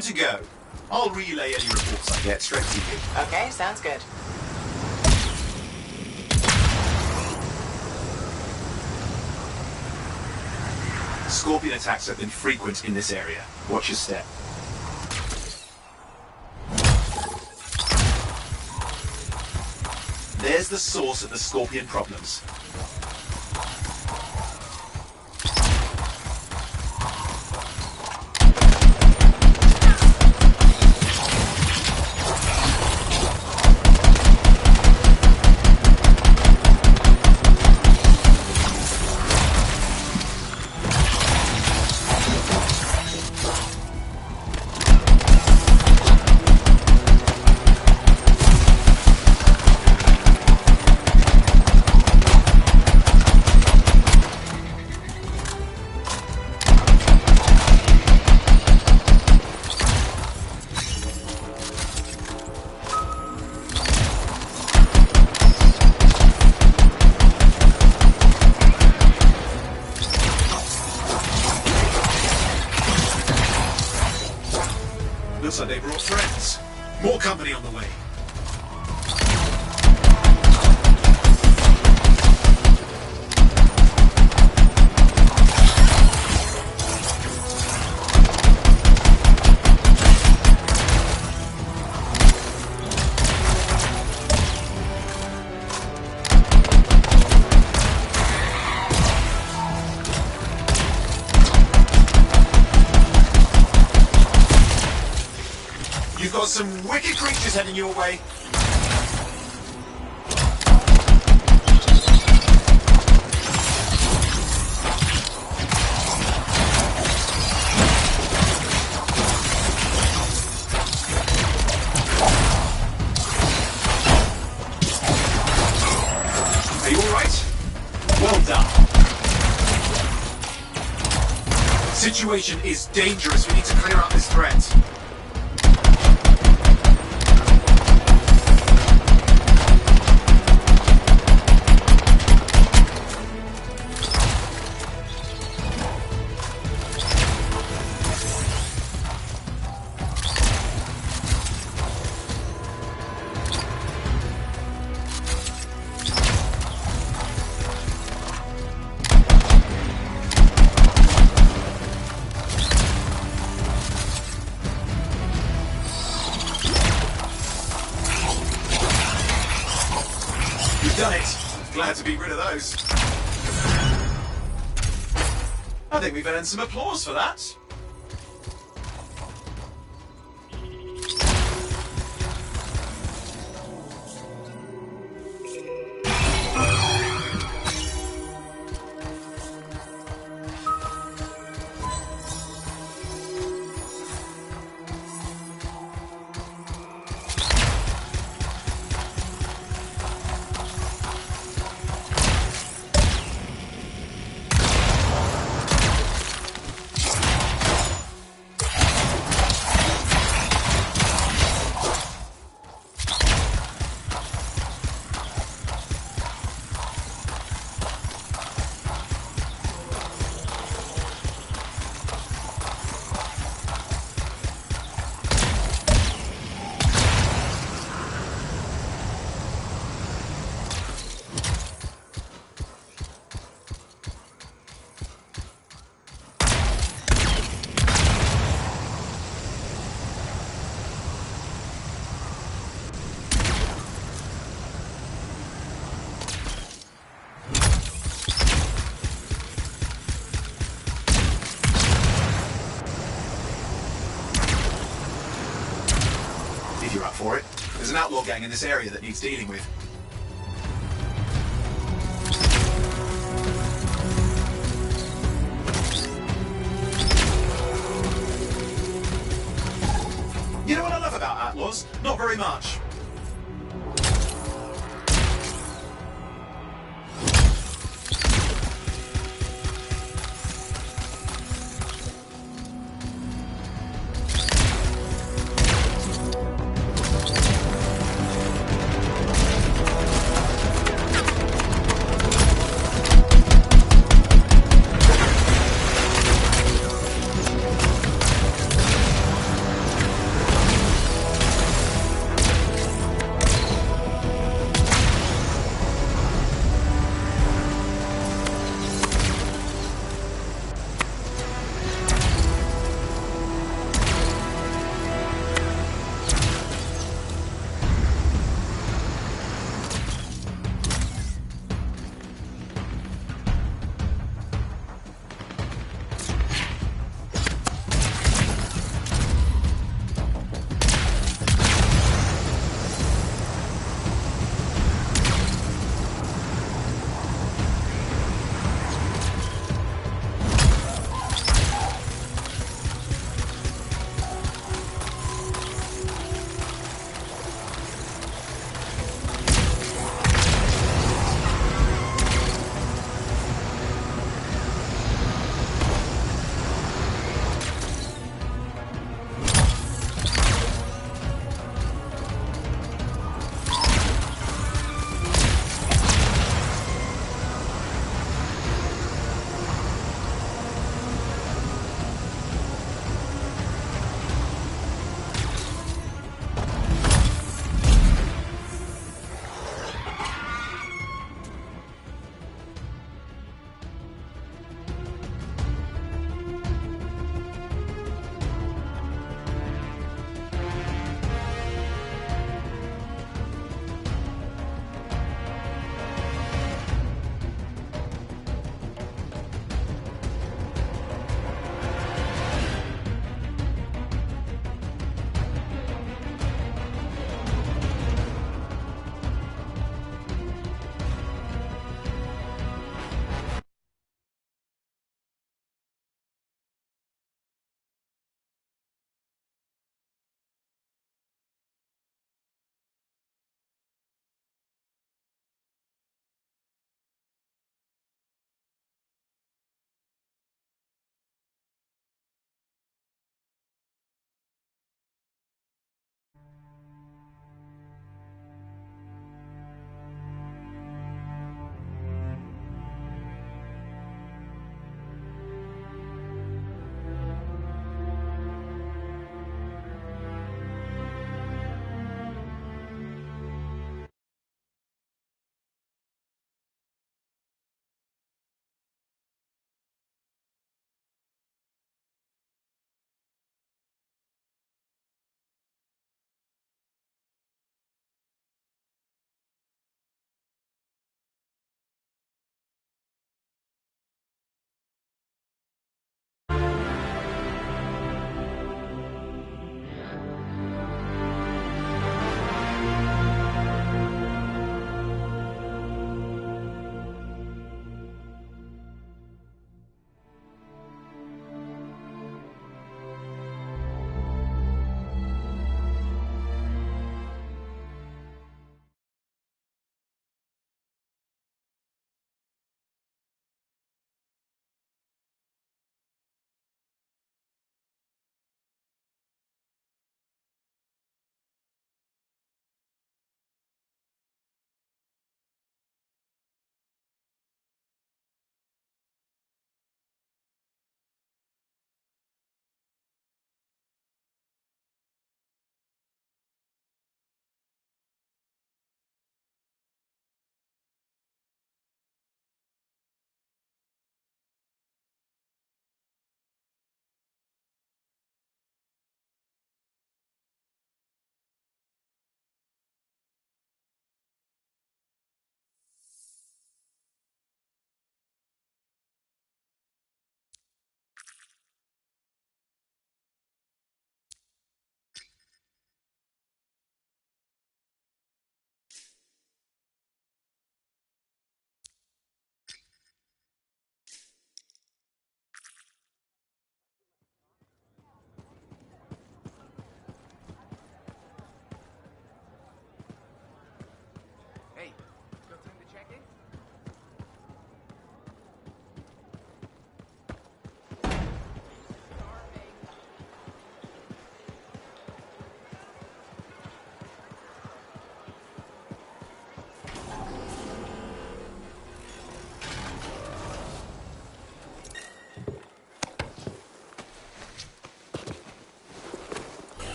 Good to go. I'll relay any reports I get straight to you. Okay, sounds good. Scorpion attacks have been frequent in this area. Watch your step. There's the source of the Scorpion problems. Looks like they brought friends. More company on the way. You've got some wicked creatures heading your way. Are you alright? Well done. Situation is dangerous. We need to clear up this threat. You've done it. Glad to be rid of those. I think we've earned some applause for that. If you're up for it. There's an outlaw gang in this area that needs dealing with. You know what I love about outlaws? Not very much.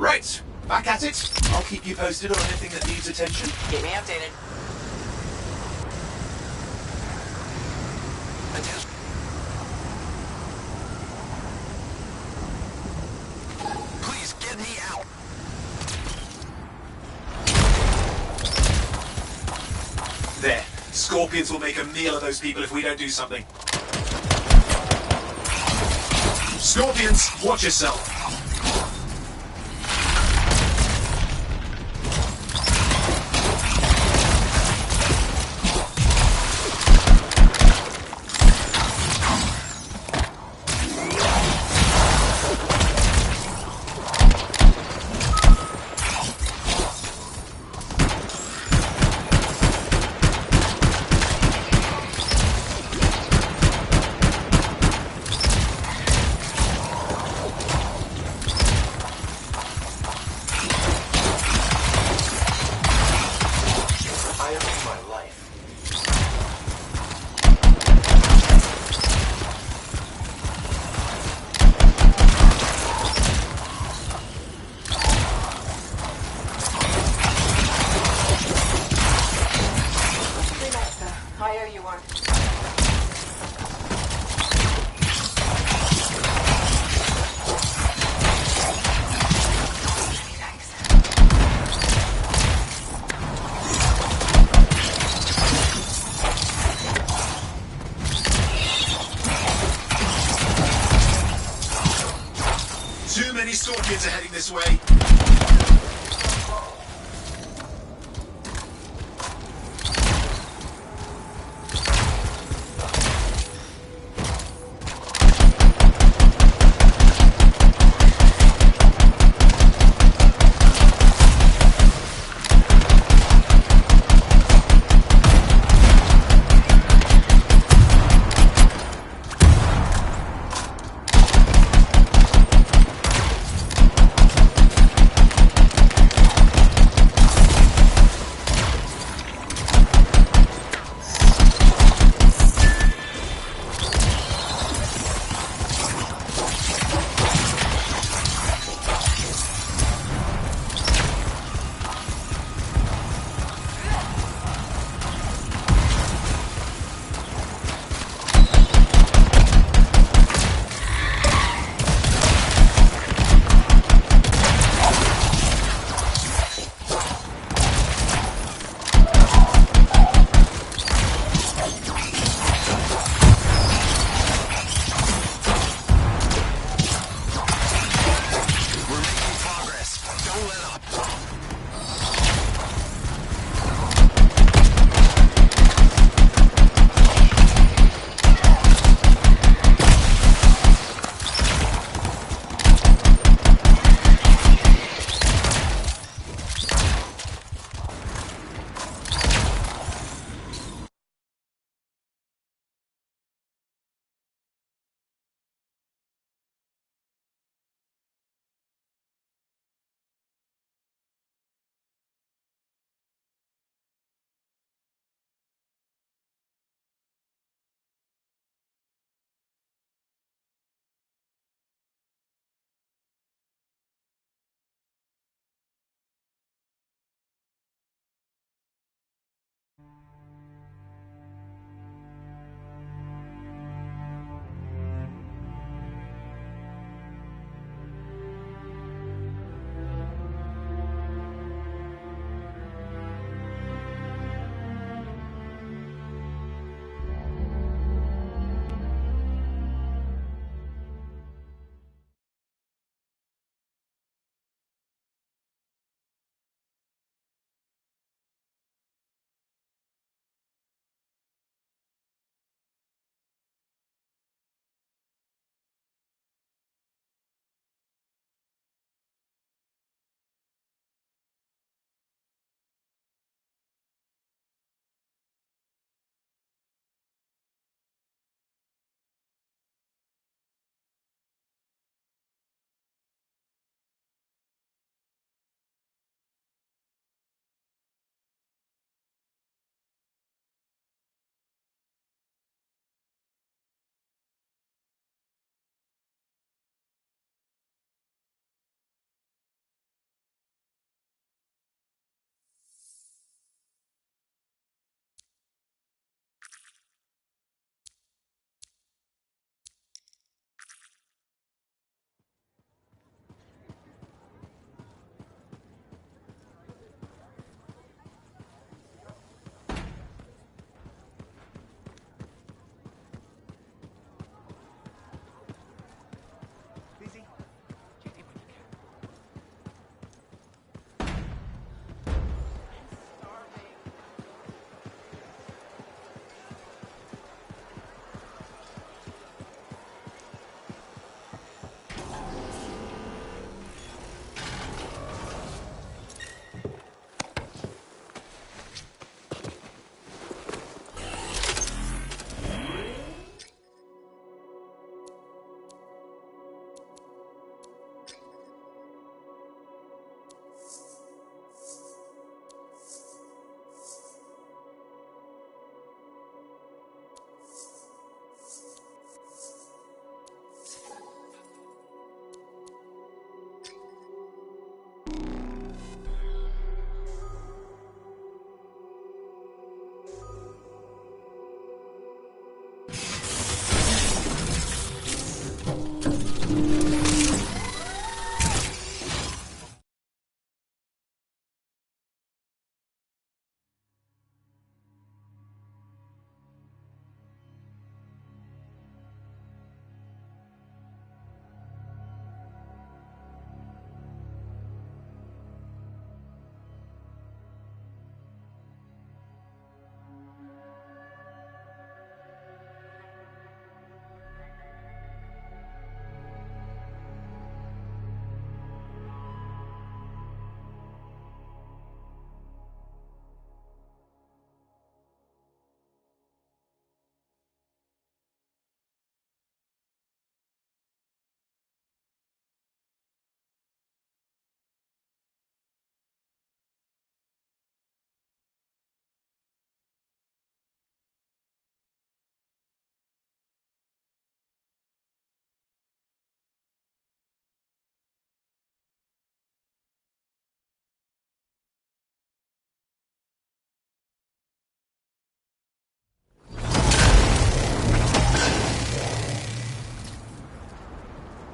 Right, back at it. I'll keep you posted on anything that needs attention. Keep me updated. Please get me out. There. Scorpions will make a meal of those people if we don't do something. Scorpions, watch yourself. Too many scorpions are heading this way.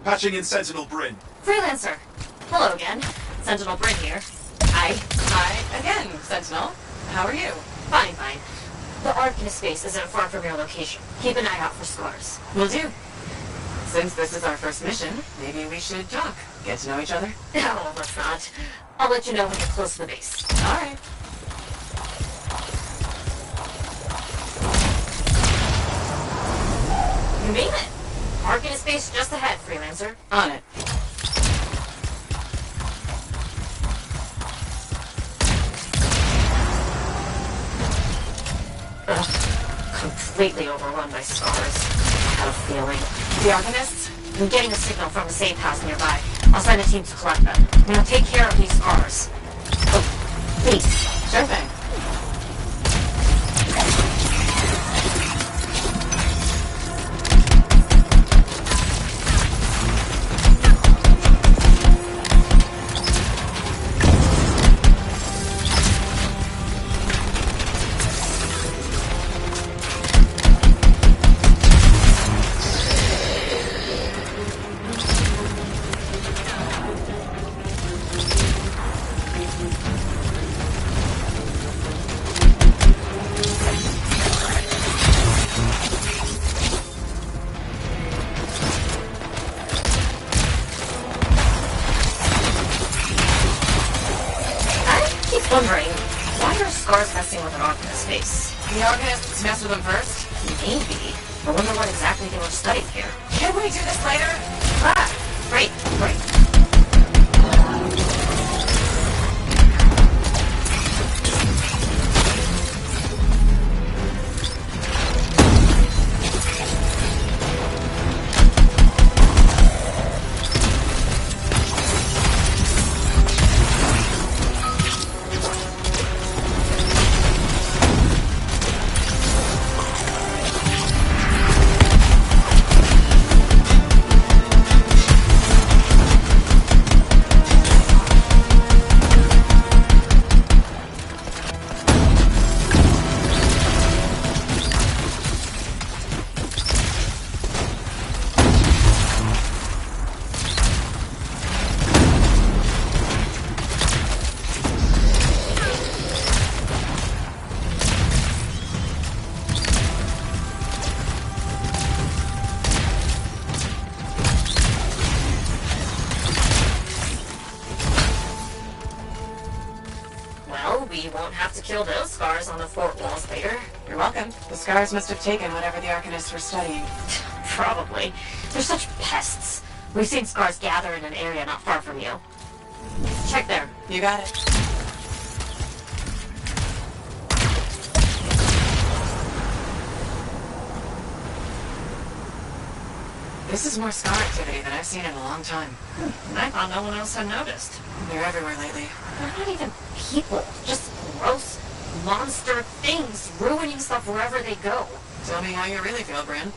Patching in Sentinel Bryn. Freelancer. Hello again. Sentinel Bryn here. Hi again, Sentinel. How are you? Fine. The Arcanist space isn't far from your location. Keep an eye out for scars. Will do. Since this is our first mission, maybe we should talk. Get to know each other? No, let's not. I'll let you know when you're close to the base. Alright. You made it. Arcanist space just ahead, Freelancer. On it. Completely overrun by scars. I have a feeling. The Arcanists? I'm getting a signal from a safe house nearby. I'll send a team to collect them. Now take care of these scars. Oh, please. Sure thing. Wondering, why are scars messing with an Arcanist space? The Arcanists messed with them first? Maybe. I wonder what exactly they were studying here. Can we do this later? Great. We won't have to kill those scars on the fort walls later. You're welcome. The scars must have taken whatever the Arcanists were studying. Probably. They're such pests. We've seen scars gather in an area not far from you. Check there. You got it. This is more scar activity than I've seen in a long time. I thought no one else had noticed. They're everywhere lately. They're not even people. Just gross monster things ruining stuff wherever they go. Tell me how you really feel, Bryn.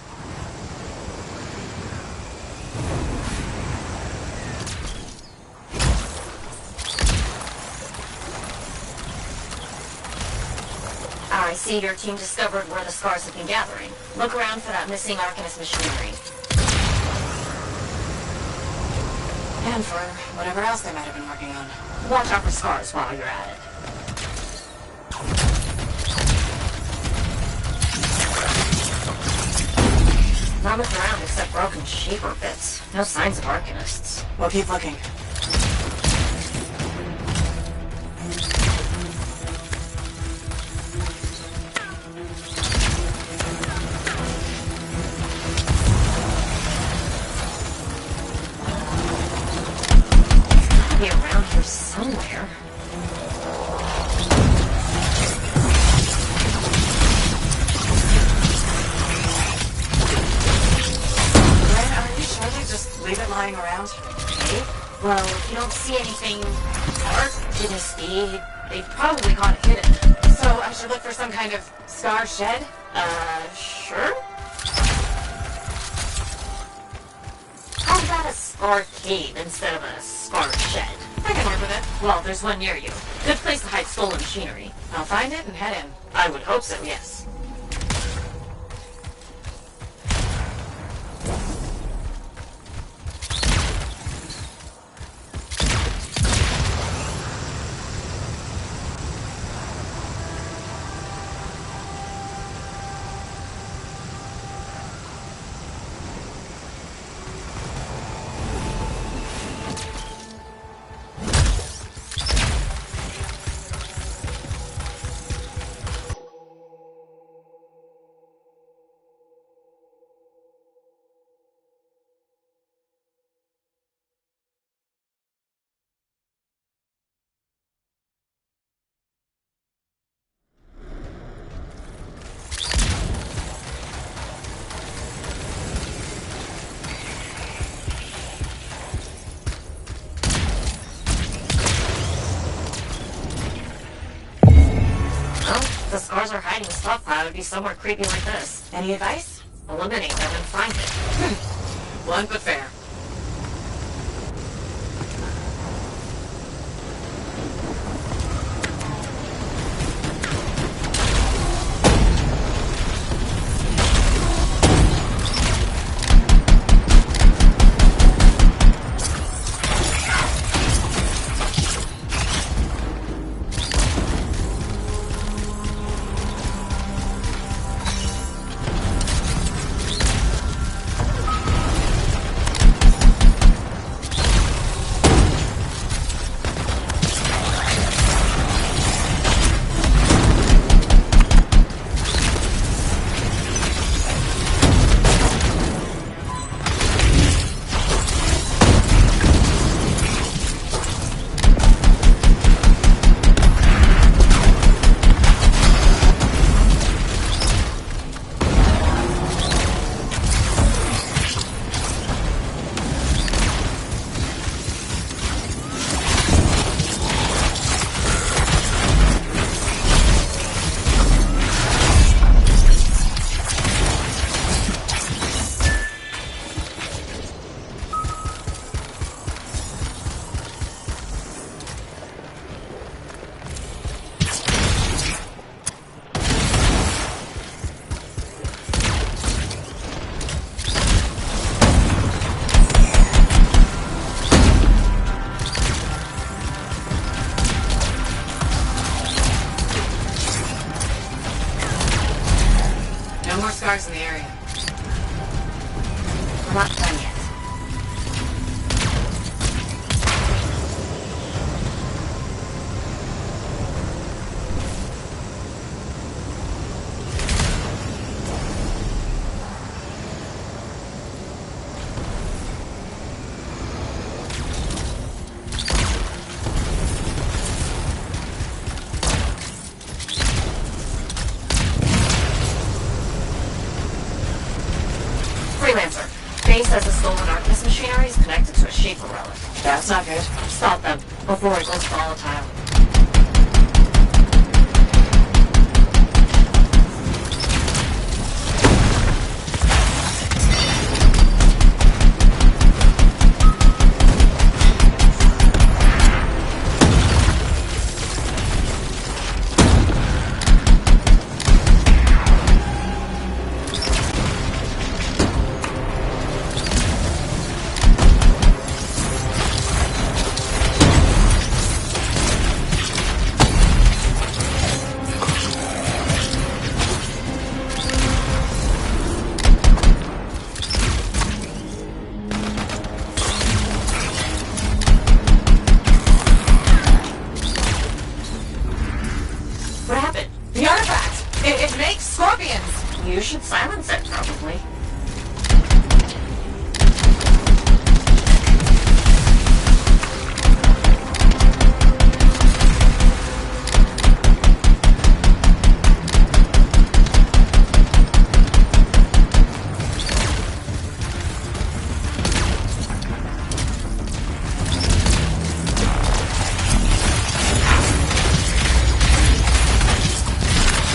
I see your team discovered where the scars have been gathering. Look around for that missing Arcanist machinery. And for whatever else they might have been working on. Watch out for scars while you're at it. Not much around except broken shaper bits. No signs of Arcanists. We'll keep looking. Be around here somewhere. Bryn, are you sure they just leave it lying around? Okay. Well, if you don't see anything Arcanist-y, they probably got it hidden. So I should look for some kind of scar shed? Sure? How about a scar cave instead of a scar shed? I can work with it. Well, there's one near you. Good place to hide stolen machinery. I'll find it and head in. I would hope so, yes. would be somewhere creepy like this. Any advice? Eliminate them and find it. Blunt but fair. Scars in the area. We're not done yet. Freelancer. Faye says the stolen Arcus machinery is connected to a Shaper relic. That's not good. Stop them before it goes volatile. You should silence it, probably.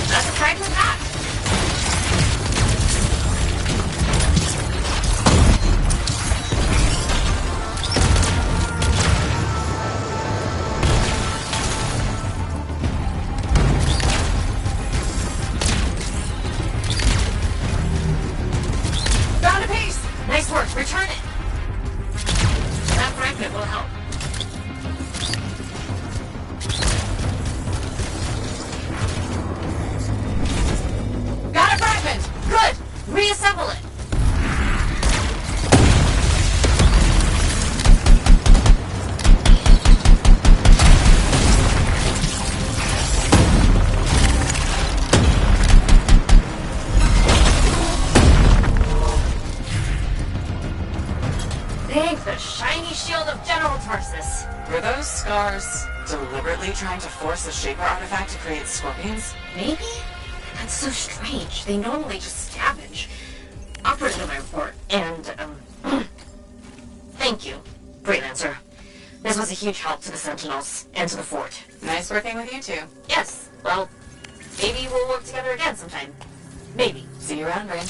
That's a fragment back. Nice work. Return it. That fragment will help. Got a fragment. Good. Reassemble it. Thank the shiny shield of General Tarsus. Were those scars deliberately trying to force a Shaper artifact to create scorpions? Maybe? That's so strange. They normally just scavenge. I'll put it in my report. And, thank you, Freelancer. This was a huge help to the Sentinels and to the fort. Nice working with you too. Yes, well, maybe we'll work together again sometime. Maybe. See you around, Ren.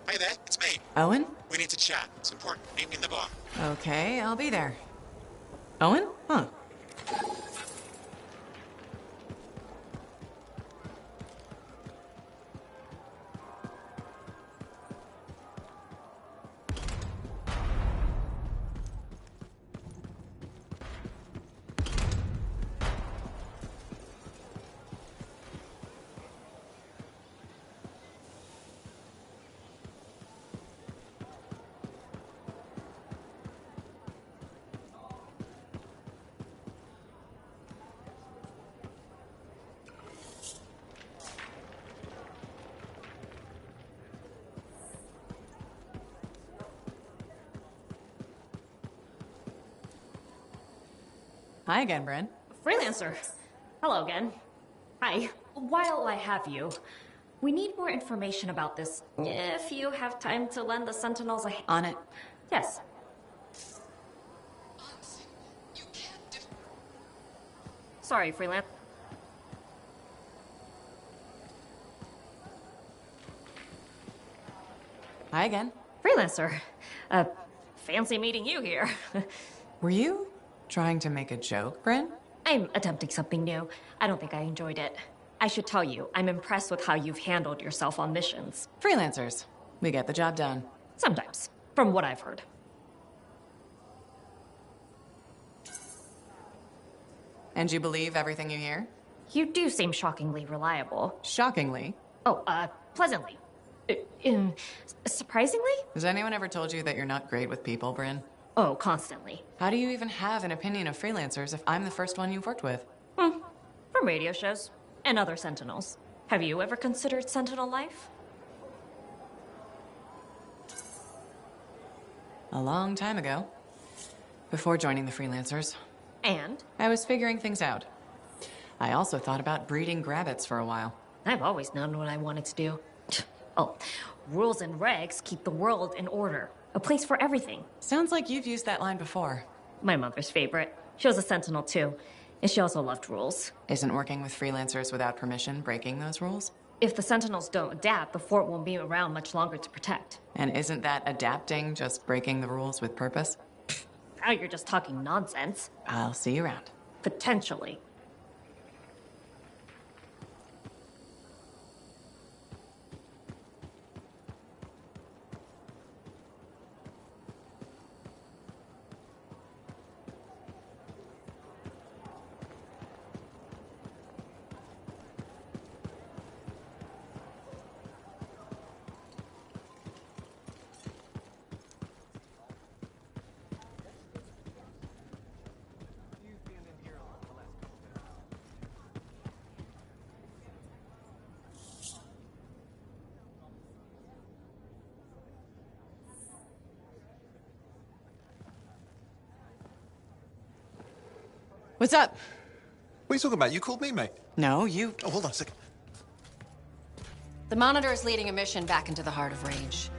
Hey there, it's me. Owen? We need to chat. It's important. Meet me in the bar. Okay, I'll be there. Owen? Huh. Hi again, Bryn. Freelancer. Hello again. Hi. While I have you, we need more information about this. If you have time to lend the Sentinels a... On it. Yes. Sorry, Freelance. Hi again. Freelancer. Fancy meeting you here. Were you trying to make a joke, Bryn? I'm attempting something new. I don't think I enjoyed it. I should tell you, I'm impressed with how you've handled yourself on missions. Freelancers. We get the job done. Sometimes, from what I've heard. And you believe everything you hear? You do seem shockingly reliable. Shockingly. Oh, pleasantly. Surprisingly? Has anyone ever told you that you're not great with people, Bryn? Oh, constantly. How do you even have an opinion of freelancers if I'm the first one you've worked with? From radio shows and other Sentinels. Have you ever considered Sentinel life? A long time ago. Before joining the freelancers. And? I was figuring things out. I also thought about breeding grabbits for a while. I've always known what I wanted to do. Oh, rules and regs keep the world in order. A place for everything. Sounds like you've used that line before. My mother's favorite. She was a Sentinel too, and she also loved rules. Isn't working with freelancers without permission breaking those rules? If the Sentinels don't adapt, the fort won't be around much longer to protect. And isn't that adapting just breaking the rules with purpose? Now you're just talking nonsense. I'll see you around. Potentially. What's up? What are you talking about? You called me, mate. No, you... Oh, hold on a second. The Monitor is leading a mission back into the Heart of Rage.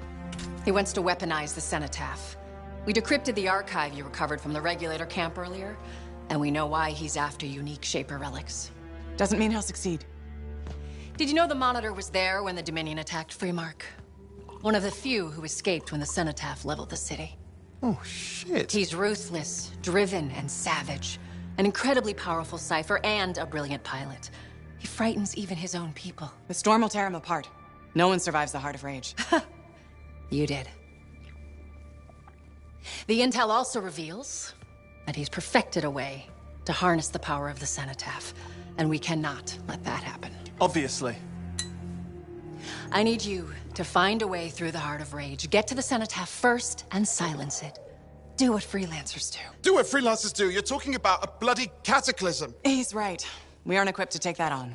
He wants to weaponize the Cenotaph. We decrypted the archive you recovered from the Regulator camp earlier, and we know why he's after unique Shaper relics. Doesn't mean he'll succeed. Did you know the Monitor was there when the Dominion attacked Freemark? One of the few who escaped when the Cenotaph leveled the city. Oh, shit. He's ruthless, driven, and savage. An incredibly powerful cipher and a brilliant pilot. He frightens even his own people. The storm will tear him apart. No one survives the Heart of Rage. You did. The intel also reveals that he's perfected a way to harness the power of the Cenotaph, and we cannot let that happen. Obviously. I need you to find a way through the Heart of Rage, get to the Cenotaph first, and silence it. Do what freelancers do. Do what freelancers do. You're talking about a bloody cataclysm. He's right. We aren't equipped to take that on.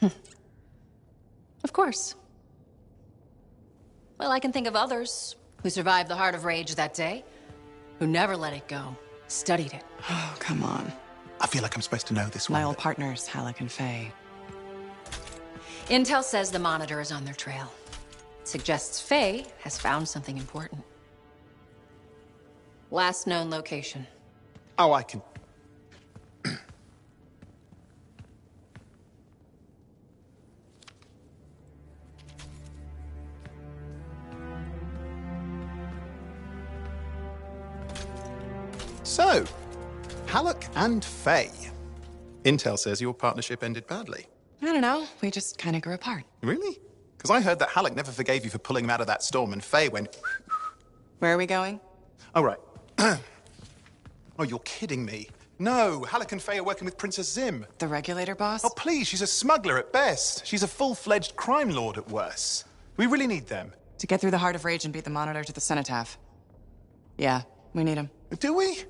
Of course. Well, I can think of others who survived the Heart of Rage that day, who never let it go, studied it. Oh, come on. I feel like I'm supposed to know this one. My old partners, Halleck and Faye. Intel says the Monitor is on their trail. Suggests Faye has found something important. Last known location. Oh, I can... So, Halleck and Faye. Intel says your partnership ended badly. I don't know. We just kind of grew apart. Really? Because I heard that Halleck never forgave you for pulling him out of that storm, and Faye went... Where are we going? Oh, right. Oh, you're kidding me. No, Halleck and Faye are working with Princess Zim. The Regulator boss? Oh, please, she's a smuggler at best. She's a full-fledged crime lord at worst. We really need them. To get through the Heart of Rage and beat the Monitor to the Cenotaph. Yeah, we need him. Do we?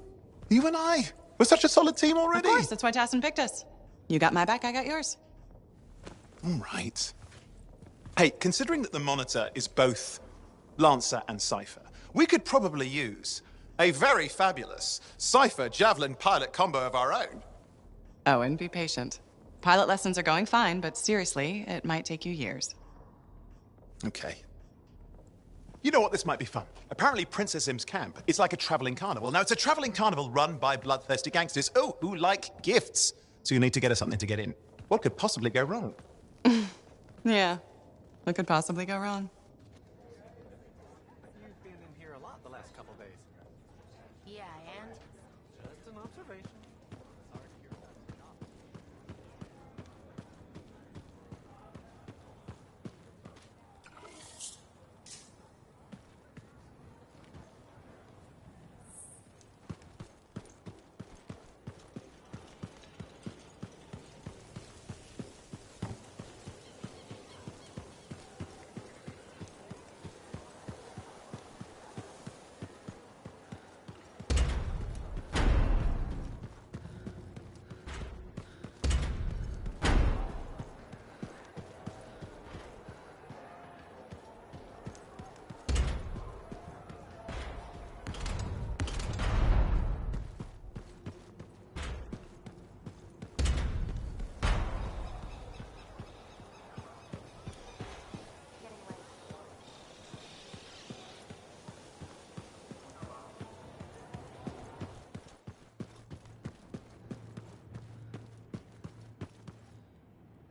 You and I? We're such a solid team already. Of course, that's why Tassin picked us. You got my back, I got yours. All right. Hey, considering that the Monitor is both Lancer and Cypher, we could probably use a very fabulous Cypher Javelin pilot combo of our own. Oh, and be patient. Pilot lessons are going fine, but seriously, it might take you years. Okay. You know what? This might be fun. Apparently, Princess Zim's camp is like a traveling carnival. Now, it's a traveling carnival run by bloodthirsty gangsters, who like gifts. So you need to get us something to get in. What could possibly go wrong? Yeah. What could possibly go wrong? You've been in here a lot the last couple days. Yeah, and? Just an observation. Sorry to hear that.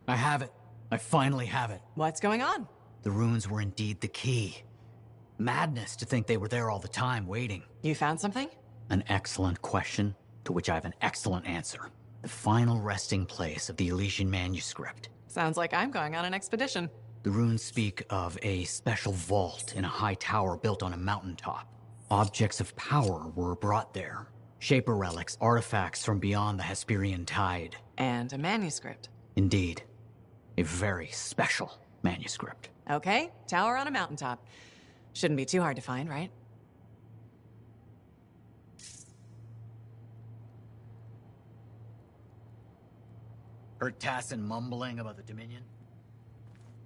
I have it. I finally have it. What's going on? The runes were indeed the key. Madness to think they were there all the time, waiting. You found something? An excellent question, to which I have an excellent answer. The final resting place of the Elysian manuscript. Sounds like I'm going on an expedition. The runes speak of a special vault in a high tower built on a mountaintop. Objects of power were brought there. Shaper relics, artifacts from beyond the Hesperian tide. And a manuscript. Indeed. A very special manuscript. Okay, tower on a mountaintop. Shouldn't be too hard to find, right? Heard Tassin mumbling about the Dominion?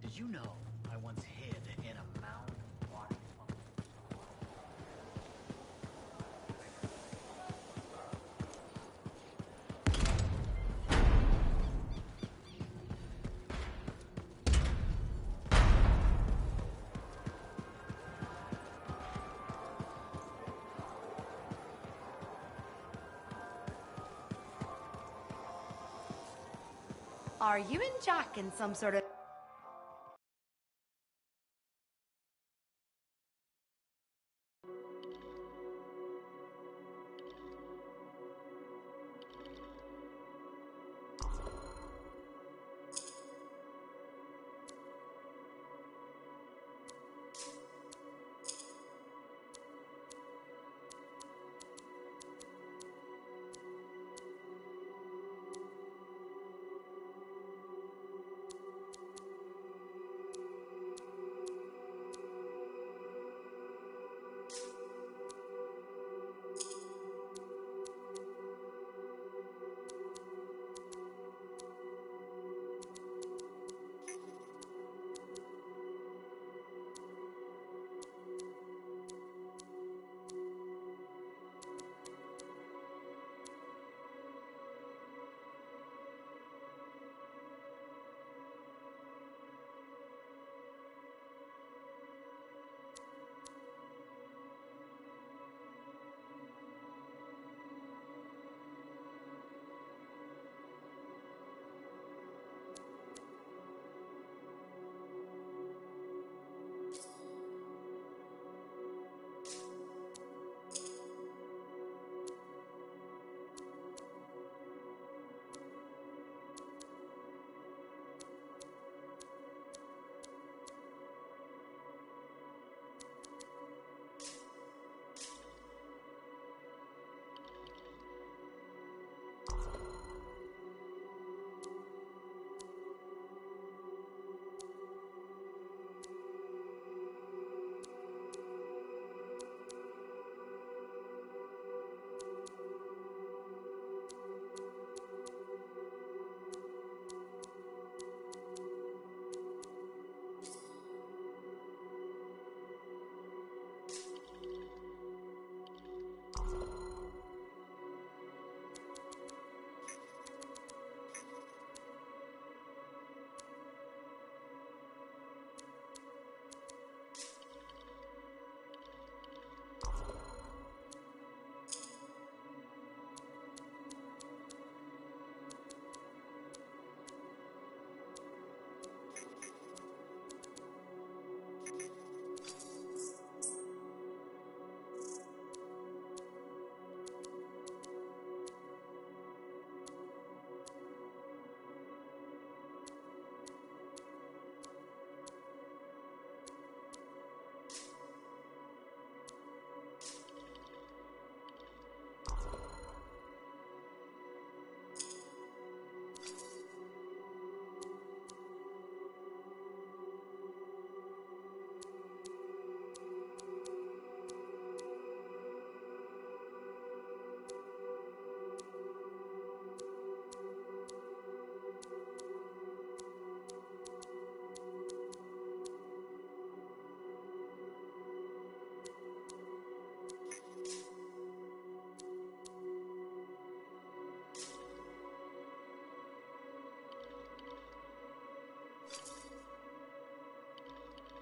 Did you know I once hid in a mound water tunnel? Are you and Jack in some sort of...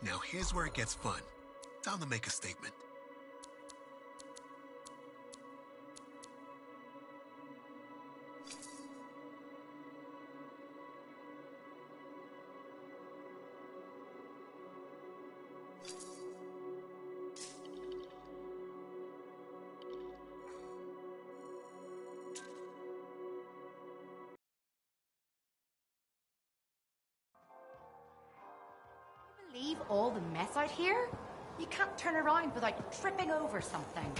Now here's where it gets fun. Time to make a statement. leave all the mess out here? You can't turn around without tripping over something.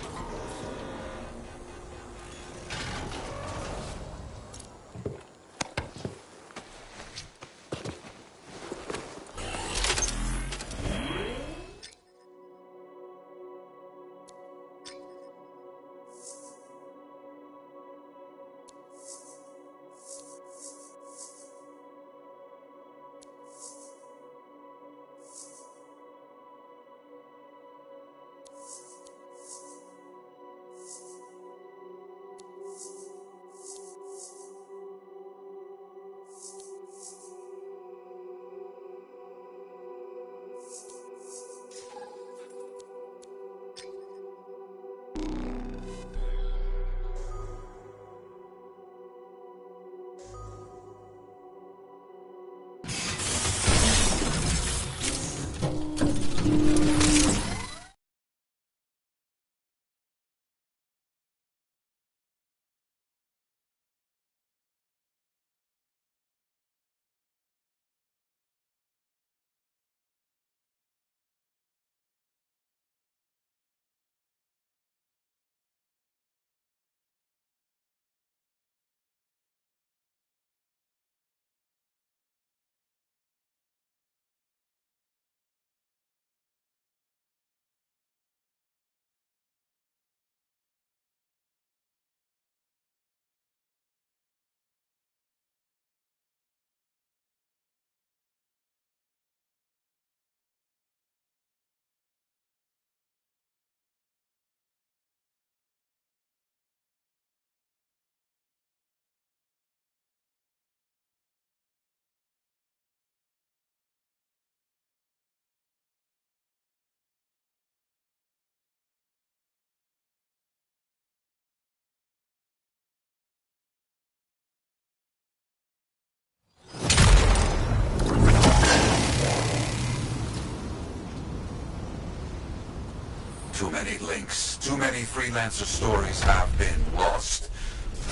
Too many links, too many freelancer stories have been lost.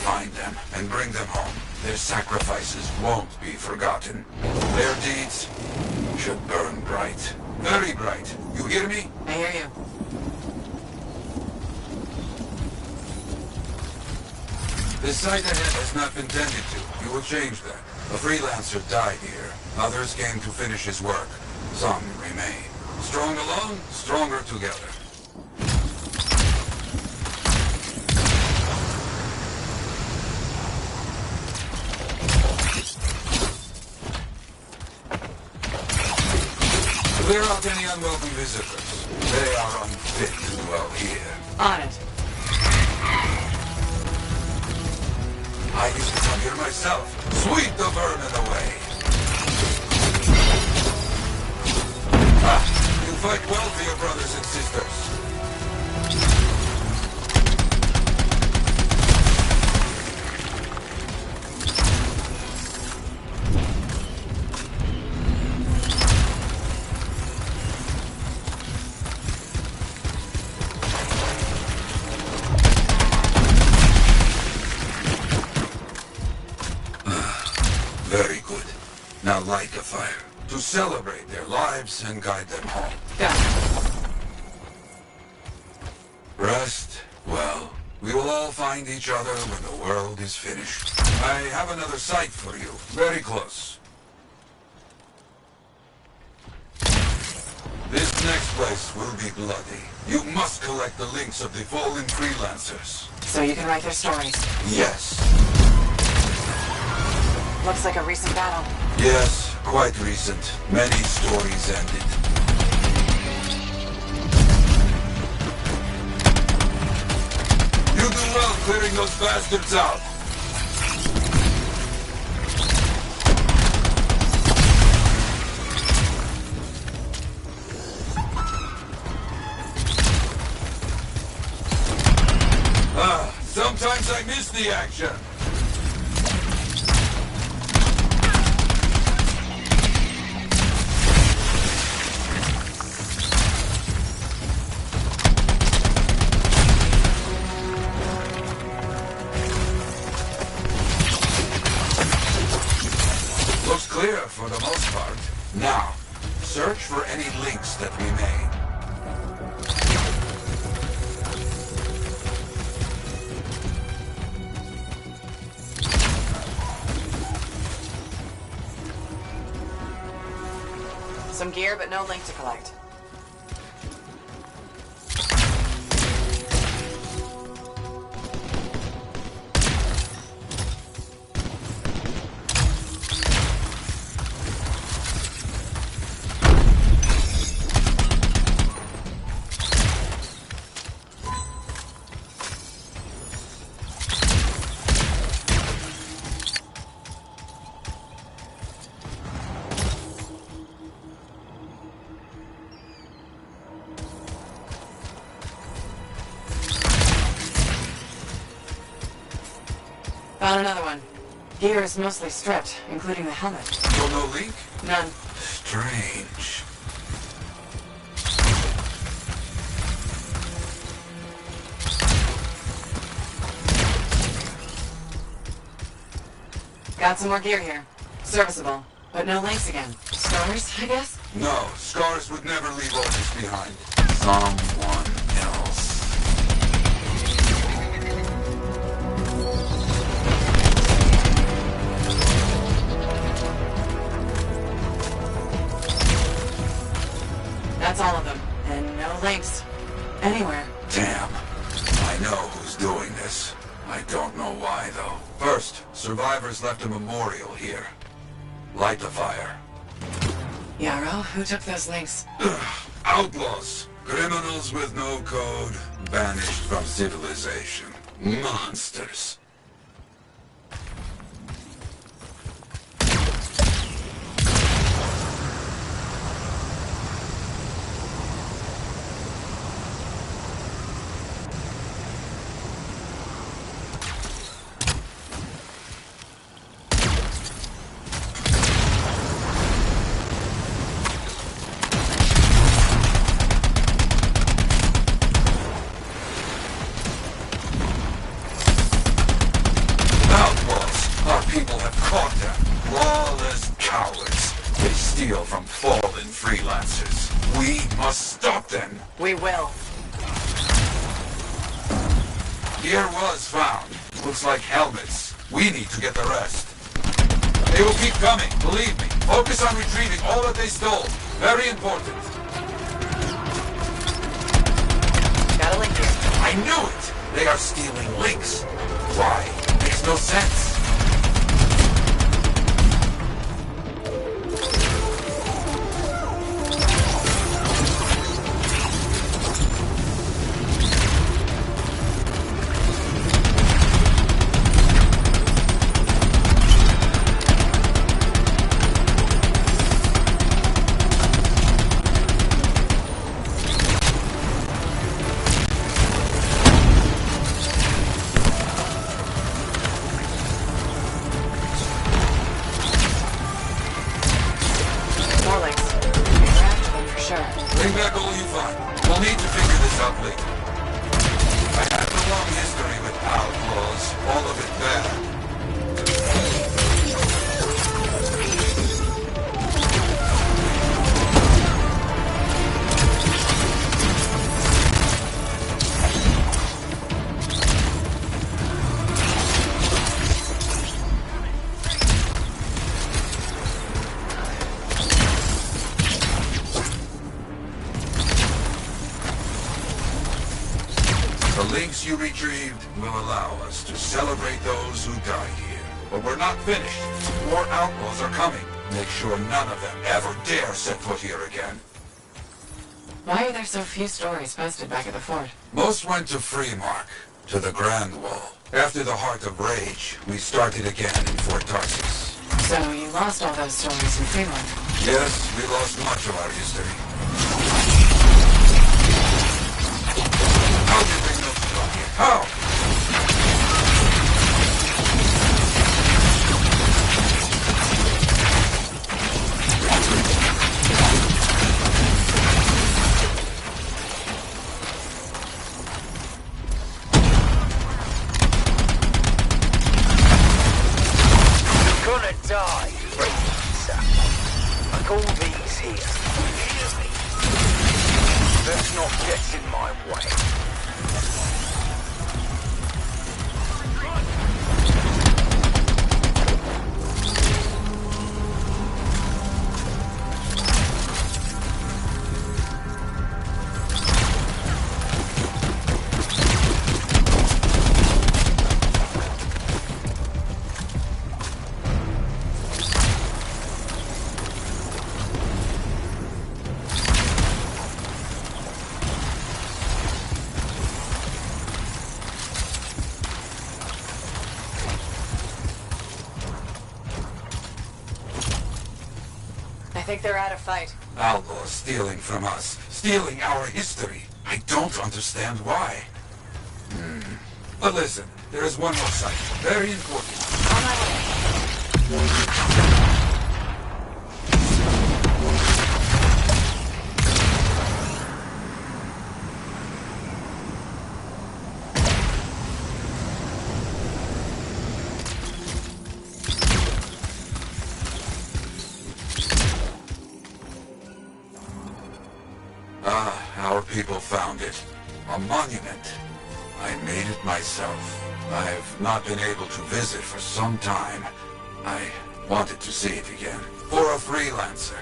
Find them and bring them home. Their sacrifices won't be forgotten. Their deeds should burn bright. Very bright. You hear me? I hear you. This sight ahead has not been tended to. You will change that. A freelancer died here. Others came to finish his work. Some remain. Strong alone, stronger together. Clear out any unwelcome visitors. They are unfit to dwell here. On it. I used to come here myself. Sweep the vermin away. Ah, you fight well for your brothers and sisters. Very good. Now light a fire to celebrate their lives and guide them home. Done. Rest? Well, we will all find each other when the world is finished. I have another site for you, very close. This next place will be bloody. You must collect the links of the fallen freelancers. So you can write their stories. Yes. Looks like a recent battle. Yes, quite recent. Many stories ended. You do well clearing those bastards out. Sometimes I miss the action. Looks clear for the most part. Now, Search for any links that we made. Some gear, but no link to collect. Found another one. Gear is mostly stripped, including the helmet. So no link? None. Strange. Got some more gear here. Serviceable, but no links again. Scars, I guess? No, scars would never leave all this behind. Someone else. That's all of them. And no links. Anywhere. Damn. I know who's doing this. I don't know why, though. First, survivors left a memorial here. Light the fire. Yarrow, who took those links? Outlaws. Criminals with no code. Banished from civilization. Monsters. From fallen freelancers. We must stop them. We will. Gear was found. Looks like helmets. We need to get the rest. They will keep coming, believe me. Focus on retrieving all that they stole. Very important. Got a link here. I knew it! They are stealing links. Why? Makes no sense. Bring back all you find. We'll need to figure this out later. I have a long history with outlaws, all of it bad. The links you retrieved will allow us to celebrate those who died here. But we're not finished. More outlaws are coming. Make sure none of them ever dare set foot here again. Why are there so few stories posted back at the fort? Most went to Freemark, to the Grand Wall. After the Heart of Rage, we started again in Fort Tarsus. So you lost all those stories in Freemark? Yes, we lost much of our history. How did they know to come here? How? You're gonna die, freelancer. Like all these here. not get in my way. I think they're out of fight. Outlaws stealing from us, stealing our history. I don't understand why. But listen, there is one more site, very important. On my way. Our people found it. A monument. I made it myself. I've not been able to visit for some time. I wanted to see it again. For a freelancer.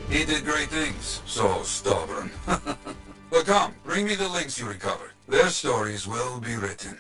He did great things. So stubborn. But come, bring me the links you recovered. Their stories will be written.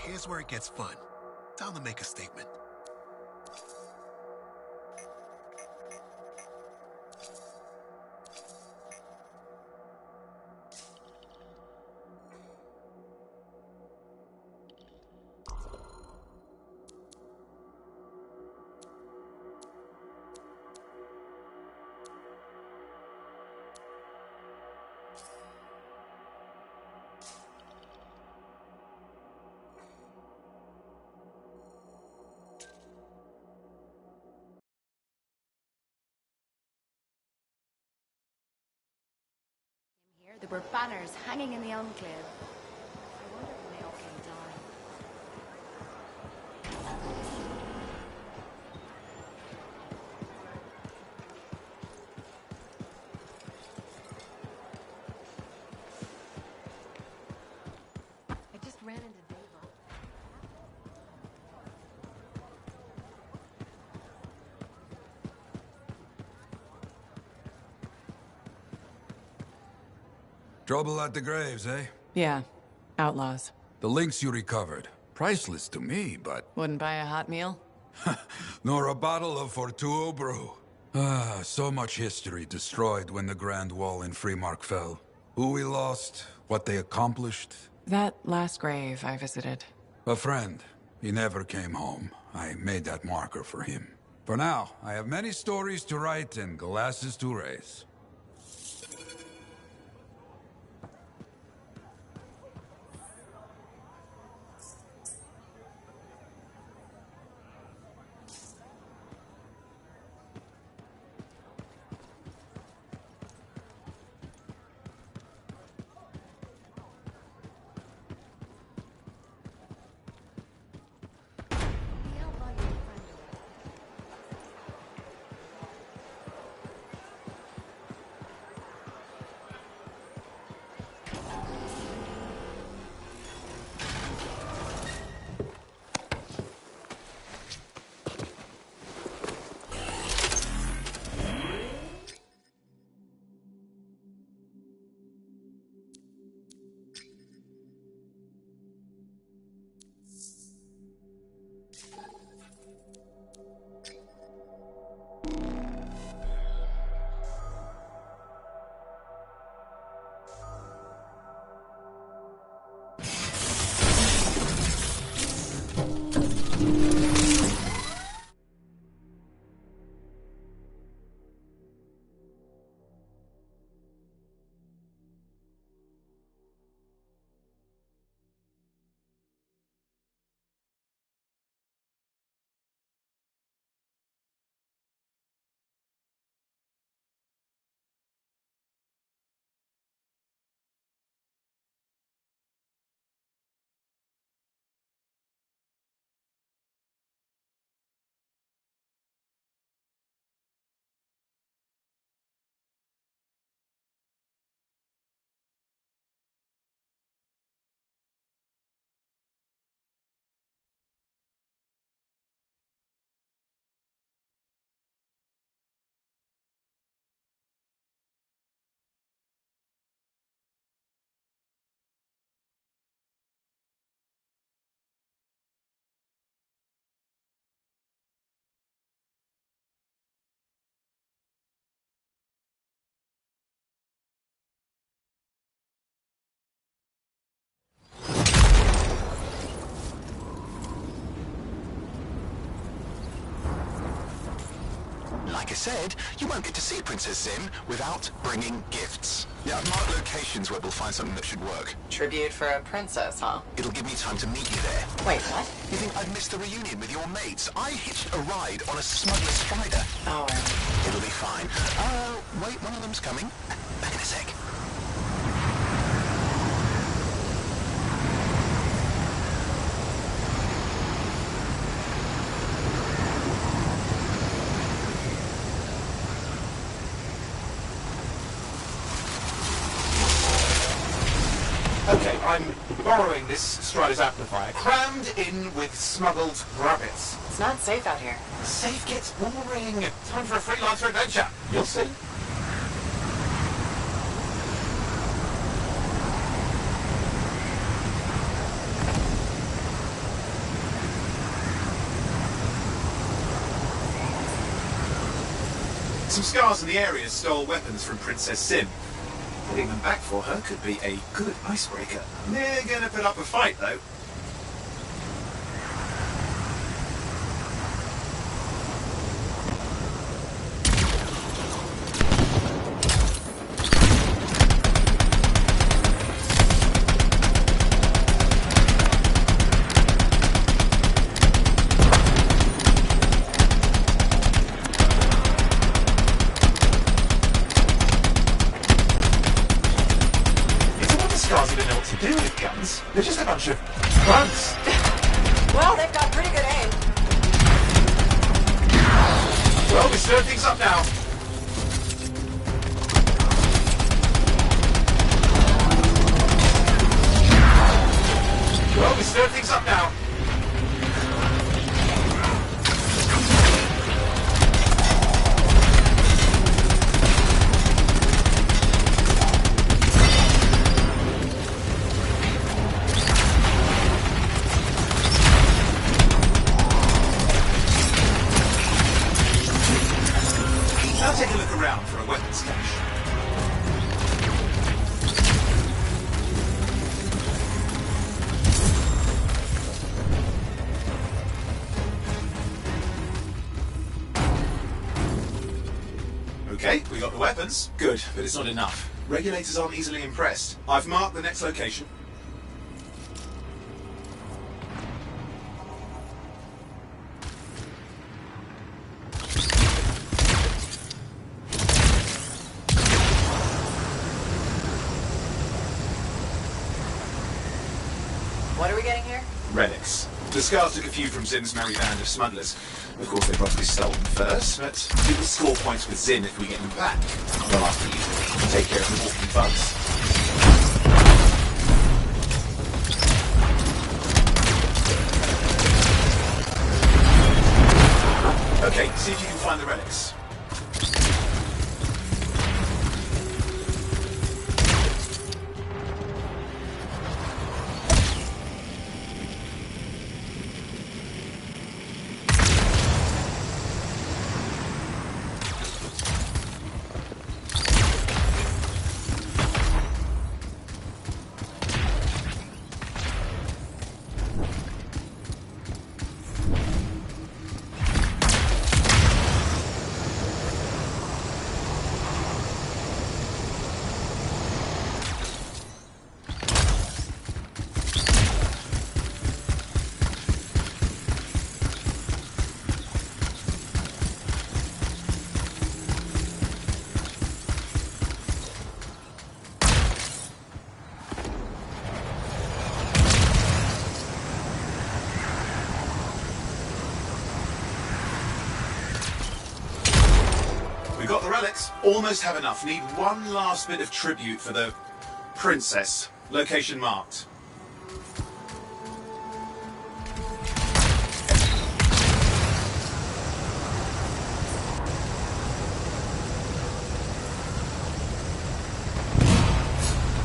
Here's where it gets fun. Time to make a statement. There were banners hanging in the enclave. I wonder when they all came down. I just ran into Dave. Trouble at the graves, eh? Yeah. Outlaws. The links you recovered. Priceless to me, but... Wouldn't buy a hot meal? nor a bottle of Fortuo brew. Ah, so much history destroyed when the Grand Wall in Freemark fell. Who we lost, what they accomplished. That last grave I visited. A friend. He never came home. I made that marker for him. For now, I have many stories to write and glasses to raise. Like I said, you won't get to see Princess Zim without bringing gifts. Yeah, I've marked locations where we'll find something that should work. Tribute for a princess, huh? It'll give me time to meet you there. Wait, what? You think I'd missed the reunion with your mates? I hitched a ride on a smuggler strider. Oh, It'll be fine. Wait, one of them's coming. Back in a sec. Okay, I'm borrowing this Strider's amplifier, crammed in with smuggled rabbits. It's not safe out here. Safe gets boring. Time for a freelancer adventure. You'll see. Some scars in the area stole weapons from Princess Sim. Getting them back for her could be a good icebreaker. They're gonna put up a fight, though. They're just a bunch of bugs. Well, they've got pretty good aim. Well, we stirred things up now. Well, we stirred things up now. Take a look around for a weapons cache. Okay, we got the weapons. Good, but it's not enough. Regulators aren't easily impressed. I've marked the next location. What are we getting here? Relics. The scars took a few from Zin's merry band of smugglers. Of course, they probably stole them first, but we will score points with Zin if we get them back. Well, after you take care of the walking bugs. Okay, see if you can find the relics. We got the relics. Almost have enough. Need one last bit of tribute for the princess. Location marked.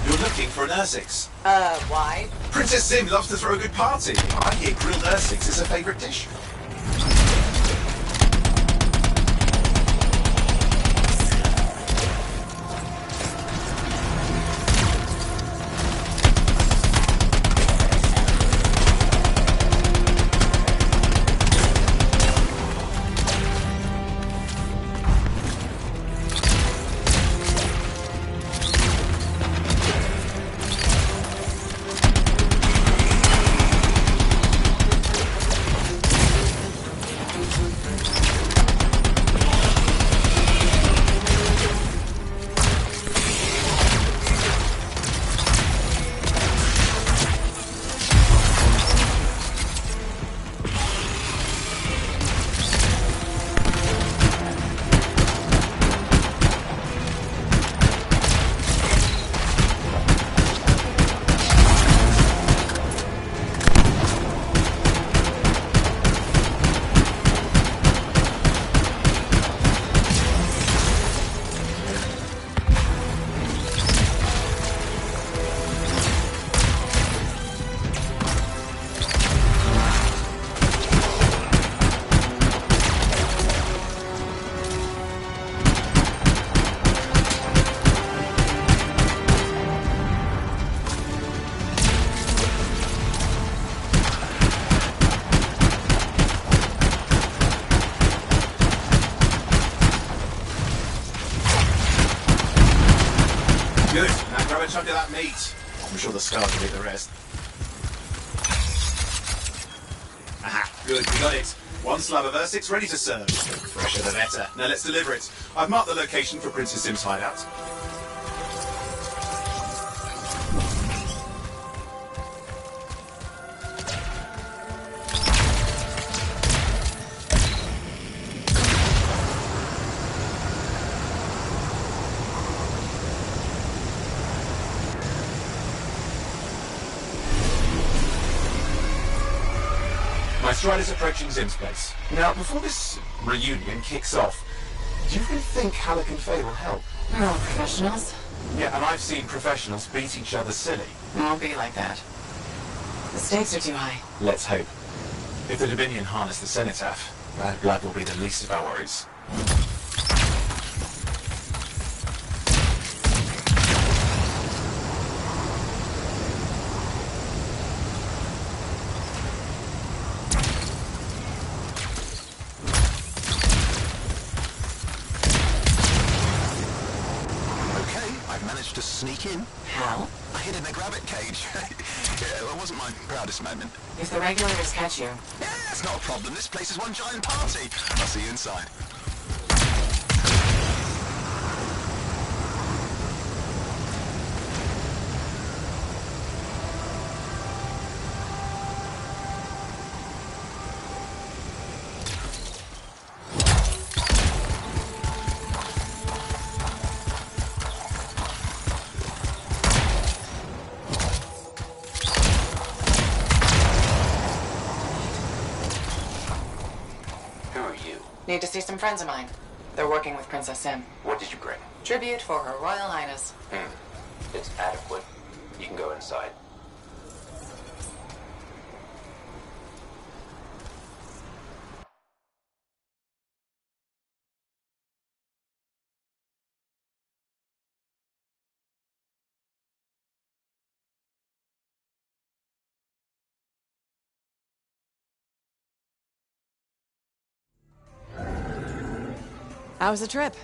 You're looking for an Ursix. Why? Princess Sim loves to throw a good party. I hear grilled Ursix is her favourite dish. chunk of that meat. I'm sure the scars will eat the rest. Aha, good, we got it. One slab of Ursix ready to serve. Fresher the better. Now let's deliver it. I've marked the location for Princess Sim's hideout. My Strider's approaching Zim's place. Now, before this reunion kicks off, do you really think Halleck and Faye will help? We're all professionals. Yeah, and I've seen professionals beat each other silly. It won't be like that. The stakes are too high. Let's hope. If the Dominion harness the Cenotaph, bad blood will be the least of our worries. To sneak in. How? I hid in a grabbit cage. Yeah, it wasn't my proudest moment. If the regulators catch you... Yeah, it's not a problem. This place is one giant party. I'll see you inside. Need to see some friends of mine. They're working with Princess Sim. What did you bring? Tribute for Her Royal Highness. It's adequate. You can go inside. How was the trip?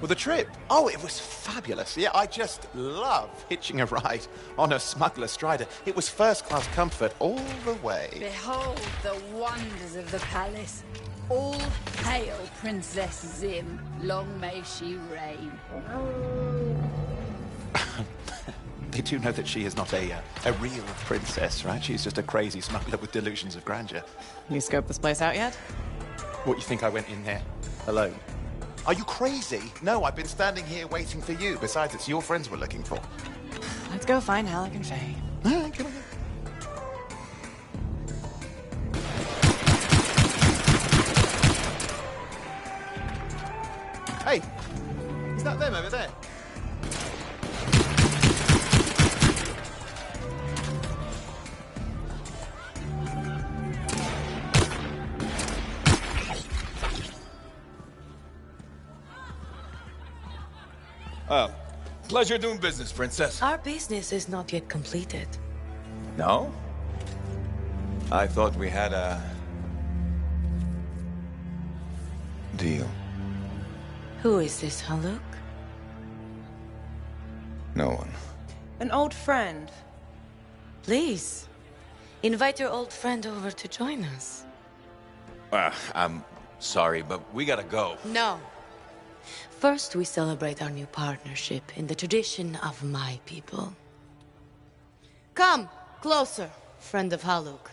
Well, the trip? Oh, it was fabulous. Yeah, I just love hitching a ride on a smuggler strider. It was first-class comfort all the way. Behold the wonders of the palace. All hail Princess Zim. Long may she reign. They do know that she is not a real princess, right? She's just a crazy smuggler with delusions of grandeur. You scoped this place out yet? What, you think I went in there alone? Are you crazy? No, I've been standing here waiting for you. Besides, it's your friends we're looking for. Let's go find Halleck and Faye. All right, come on. Hey, is that them over there? Pleasure doing business, Princess. Our business is not yet completed. No? I thought we had a... deal. Who is this, Haluk? No one. An old friend. Please, invite your old friend over to join us. I'm sorry, but we gotta go. No. First, we celebrate our new partnership in the tradition of my people. Come, closer, friend of Haluk.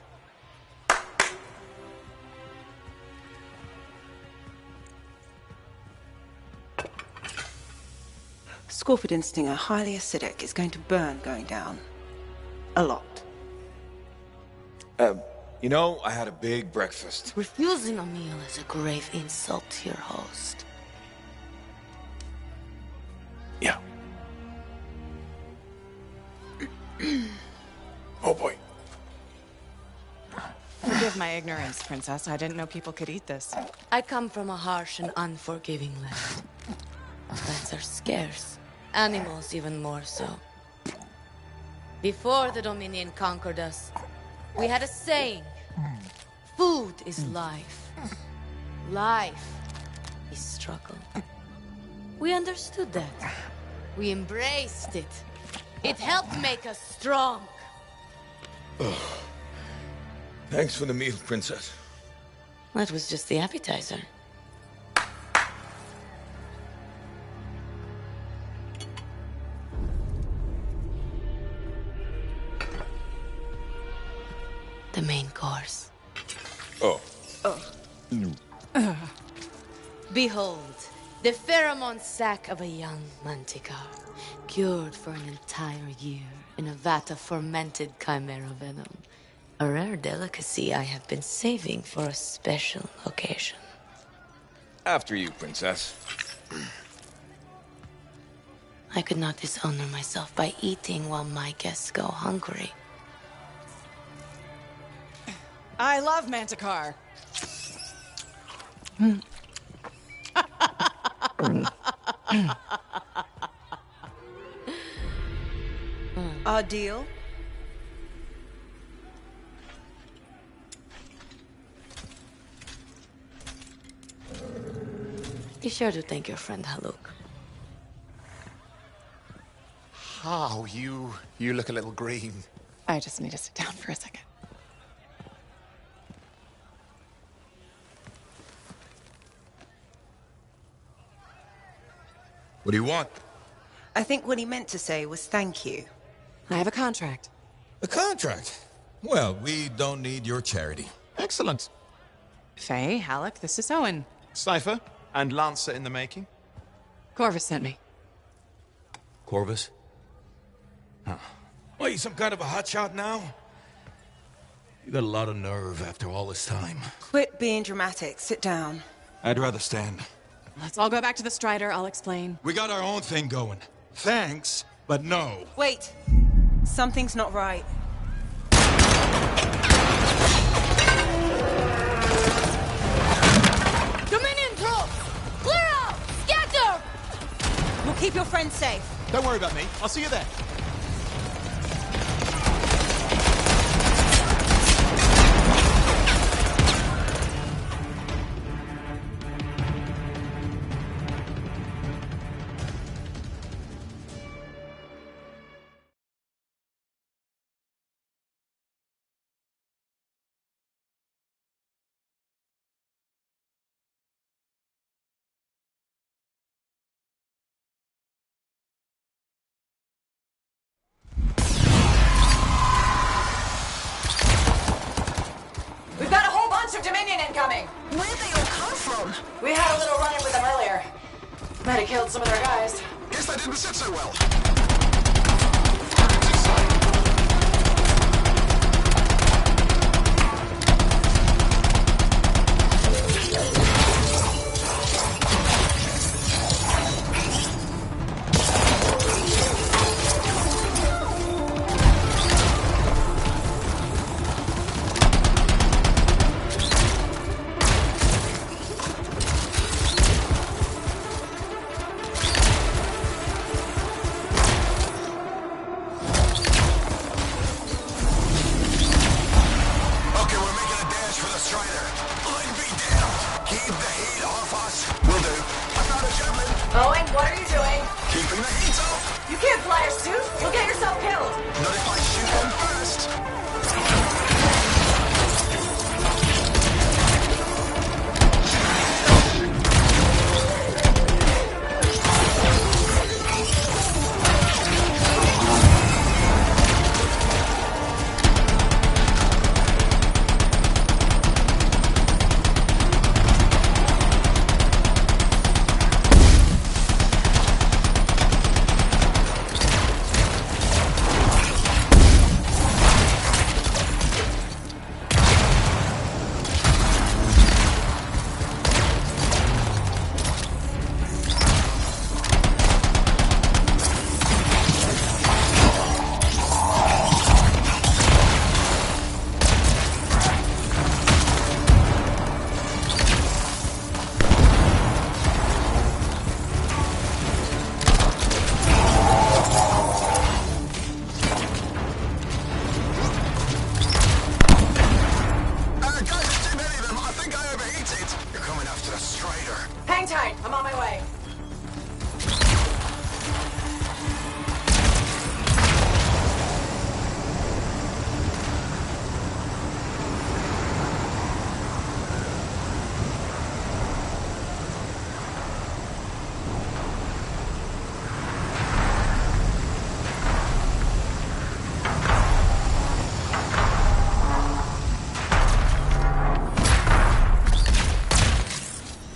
Scorpidon stinger, highly acidic. It's going to burn going down. A lot. You know, I had a big breakfast. Refusing a meal is a grave insult to your host. Yeah. Oh boy. Forgive my ignorance, Princess. I didn't know people could eat this. I come from a harsh and unforgiving land. Plants are scarce. Animals even more so. Before the Dominion conquered us, we had a saying. Food is life. Life is struggle. We understood that. We embraced it. It helped make us strong. Thanks for the meal, Princess. That was just the appetizer. The main course. Oh. Behold, the pheromone sac of a young manticore, cured for an entire year in a vat of fermented chimera venom. A rare delicacy I have been saving for a special occasion. After you, Princess. I could not dishonor myself by eating while my guests go hungry. I love Manticore. Our deal? Be sure to thank your friend Haluk. Oh, you look a little green. I just need to sit down for a second. What do you want? I think what he meant to say was thank you. I have a contract. A contract? Well, we don't need your charity. Excellent. Faye, Halleck, this is Owen. Cypher and Lancer in the making. Corvus sent me. Corvus? Huh. What, you some kind of a hotshot now? You got a lot of nerve after all this time. Quit being dramatic. Sit down. I'd rather stand. Let's all go back to the Strider. I'll explain. We got our own thing going. Thanks, but no. Wait. Something's not right. Dominion troops! Clear out! Scatter! We'll keep your friends safe. Don't worry about me. I'll see you there. We've got a whole bunch of Dominion incoming! Where'd they all come from? We had a little run-in with them earlier. Might have killed some of their guys. Guess that didn't sit so well. Owen, what are you doing? Keeping the heat up. You can't fly a suit. You'll get yourself killed. Not if I shoot them first. Hang tight. I'm on my way.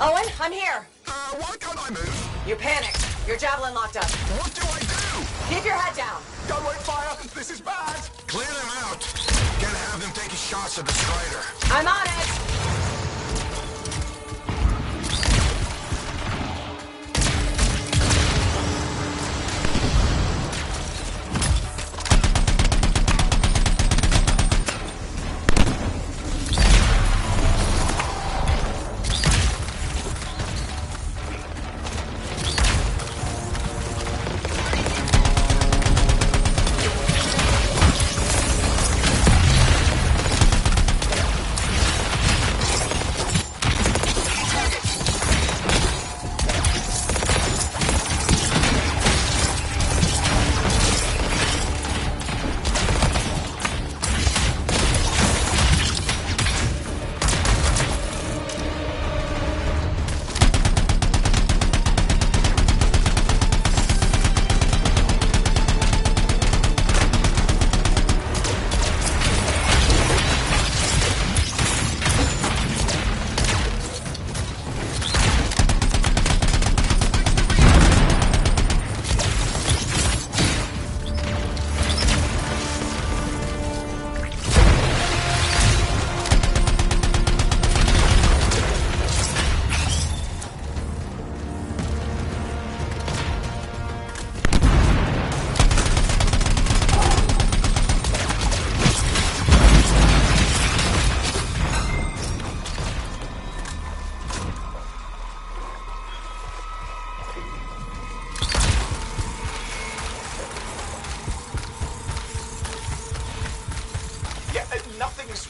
Owen, I'm here. Why can't I move? You panicked. Your javelin locked up. What do I do? Keep your head down. Don't wait fire! This is bad! Clear them out. Gotta have them taking shots at the strider. I'm on it.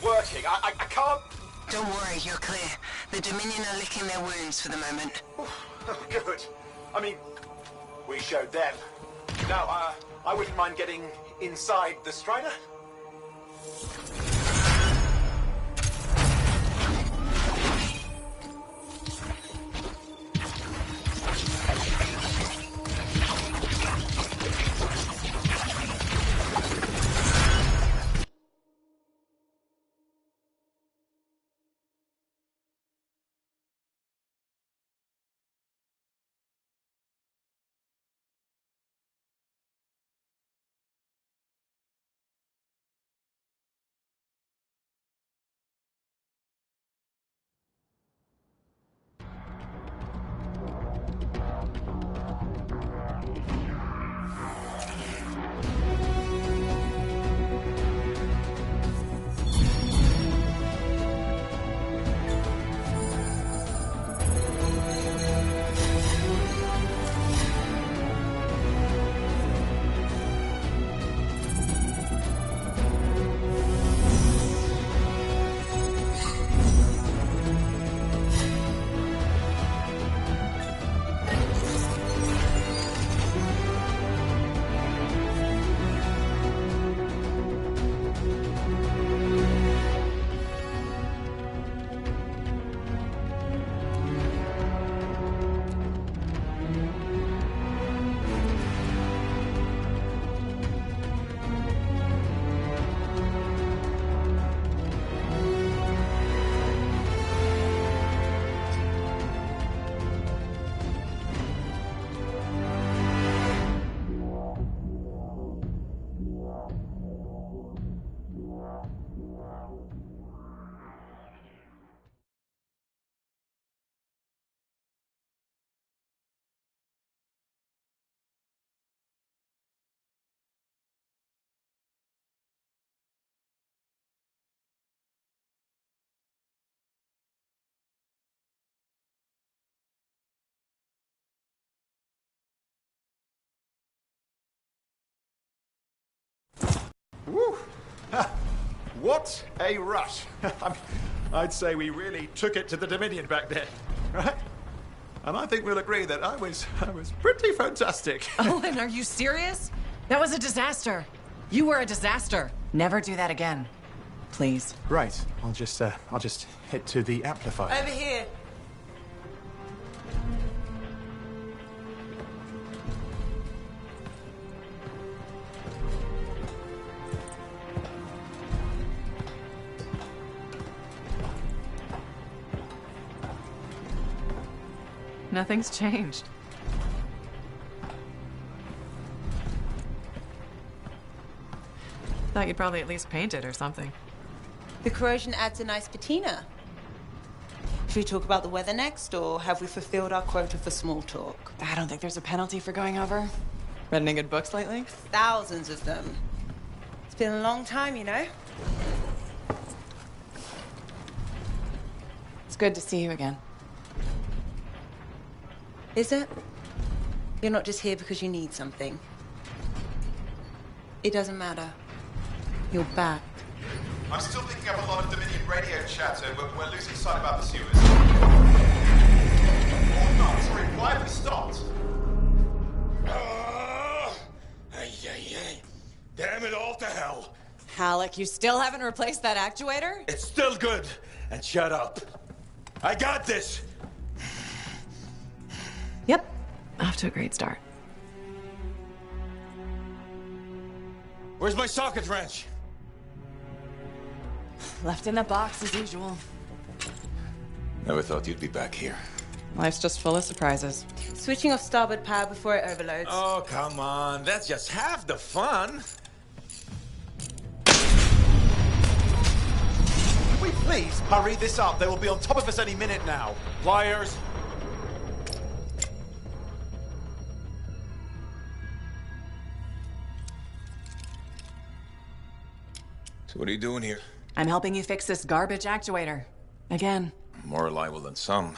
Working. I can't... Don't worry, you're clear. The Dominion are licking their wounds for the moment. Good. I mean, we showed them. Now, I wouldn't mind getting inside the Strider. Woo! What a rush! I'd say we really took it to the Dominion back then, right? And I think we'll agree that I was pretty fantastic. Owen, are you serious? That was a disaster. You were a disaster. Never do that again. Please. Right. I'll just head to the amplifier. Over here. Nothing's changed. Thought you'd probably at least paint it or something. The corrosion adds a nice patina. Should we talk about the weather next, or have we fulfilled our quota for small talk? I don't think there's a penalty for going over. Read any good books lately? Thousands of them. It's been a long time, you know? It's good to see you again. Is it? You're not just here because you need something. It doesn't matter. You're back. I'm still picking up a lot of Dominion radio chatter, but we're losing sight of our pursuers. Oh, no, sorry, why have we stopped? Damn it all to hell. Halleck, you still haven't replaced that actuator? It's still good. And shut up. I got this. Yep. Off to a great start. Where's my socket wrench? Left in the box as usual. Never thought you'd be back here. Life's just full of surprises. Switching off starboard power before it overloads. Oh, come on. That's just half the fun. Can we please hurry this up? They will be on top of us any minute now. Pliers. So what are you doing here? I'm helping you fix this garbage actuator. Again. More reliable than some.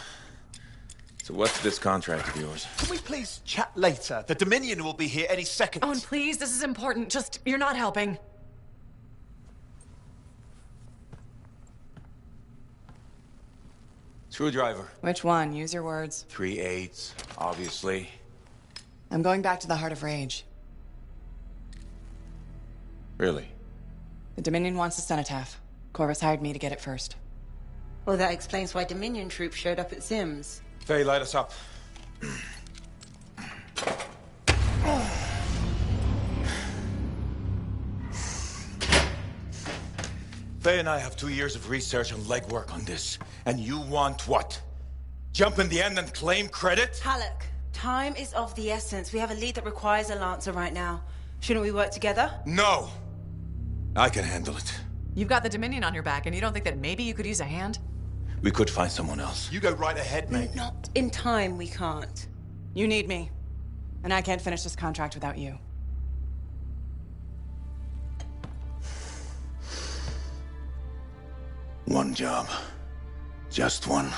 So what's this contract of yours? Can we please chat later? The Dominion will be here any second. Owen, please, this is important. Just, you're not helping. Screwdriver. Which one? Use your words. 3/8, obviously. I'm going back to the Heart of Rage. Really? The Dominion wants the cenotaph. Corvus hired me to get it first. Well, that explains why Dominion troops showed up at Zim's. Faye, light us up. Faye and I have 2 years of research and legwork on this. And you want what? Jump in the end and claim credit? Halleck, time is of the essence. We have a lead that requires a Lancer right now. Shouldn't we work together? No! I can handle it. You've got the Dominion on your back, and you don't think that maybe you could use a hand? We could find someone else. You go right ahead, mate. Not in time, we can't. You need me. And I can't finish this contract without you. One job. Just one.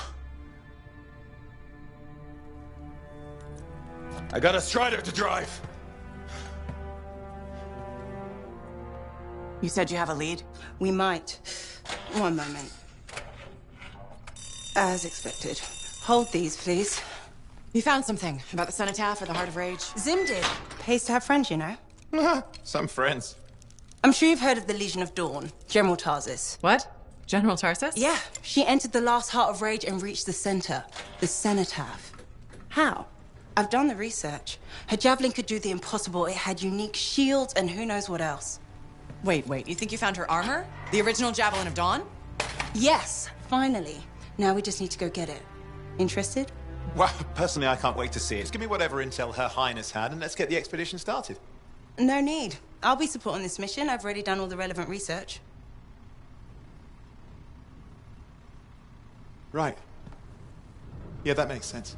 I got a Strider to drive. You said you have a lead? We might. One moment. As expected. Hold these, please. You found something about the cenotaph or the Heart of Rage? Zim did. Pays to have friends, you know. Some friends. I'm sure you've heard of the Legion of Dawn, General Tarsus. What? General Tarsus? Yeah. She entered the last Heart of Rage and reached the center, the cenotaph. How? I've done the research. Her javelin could do the impossible. It had unique shields and who knows what else. Wait, you think you found her armor? The original Javelin of Dawn? Yes, finally. Now we just need to go get it. Interested? Well, personally, I can't wait to see it. Just give me whatever intel Her Highness had, and let's get the expedition started. No need. I'll be supporting this mission. I've already done all the relevant research. Right. Yeah, that makes sense.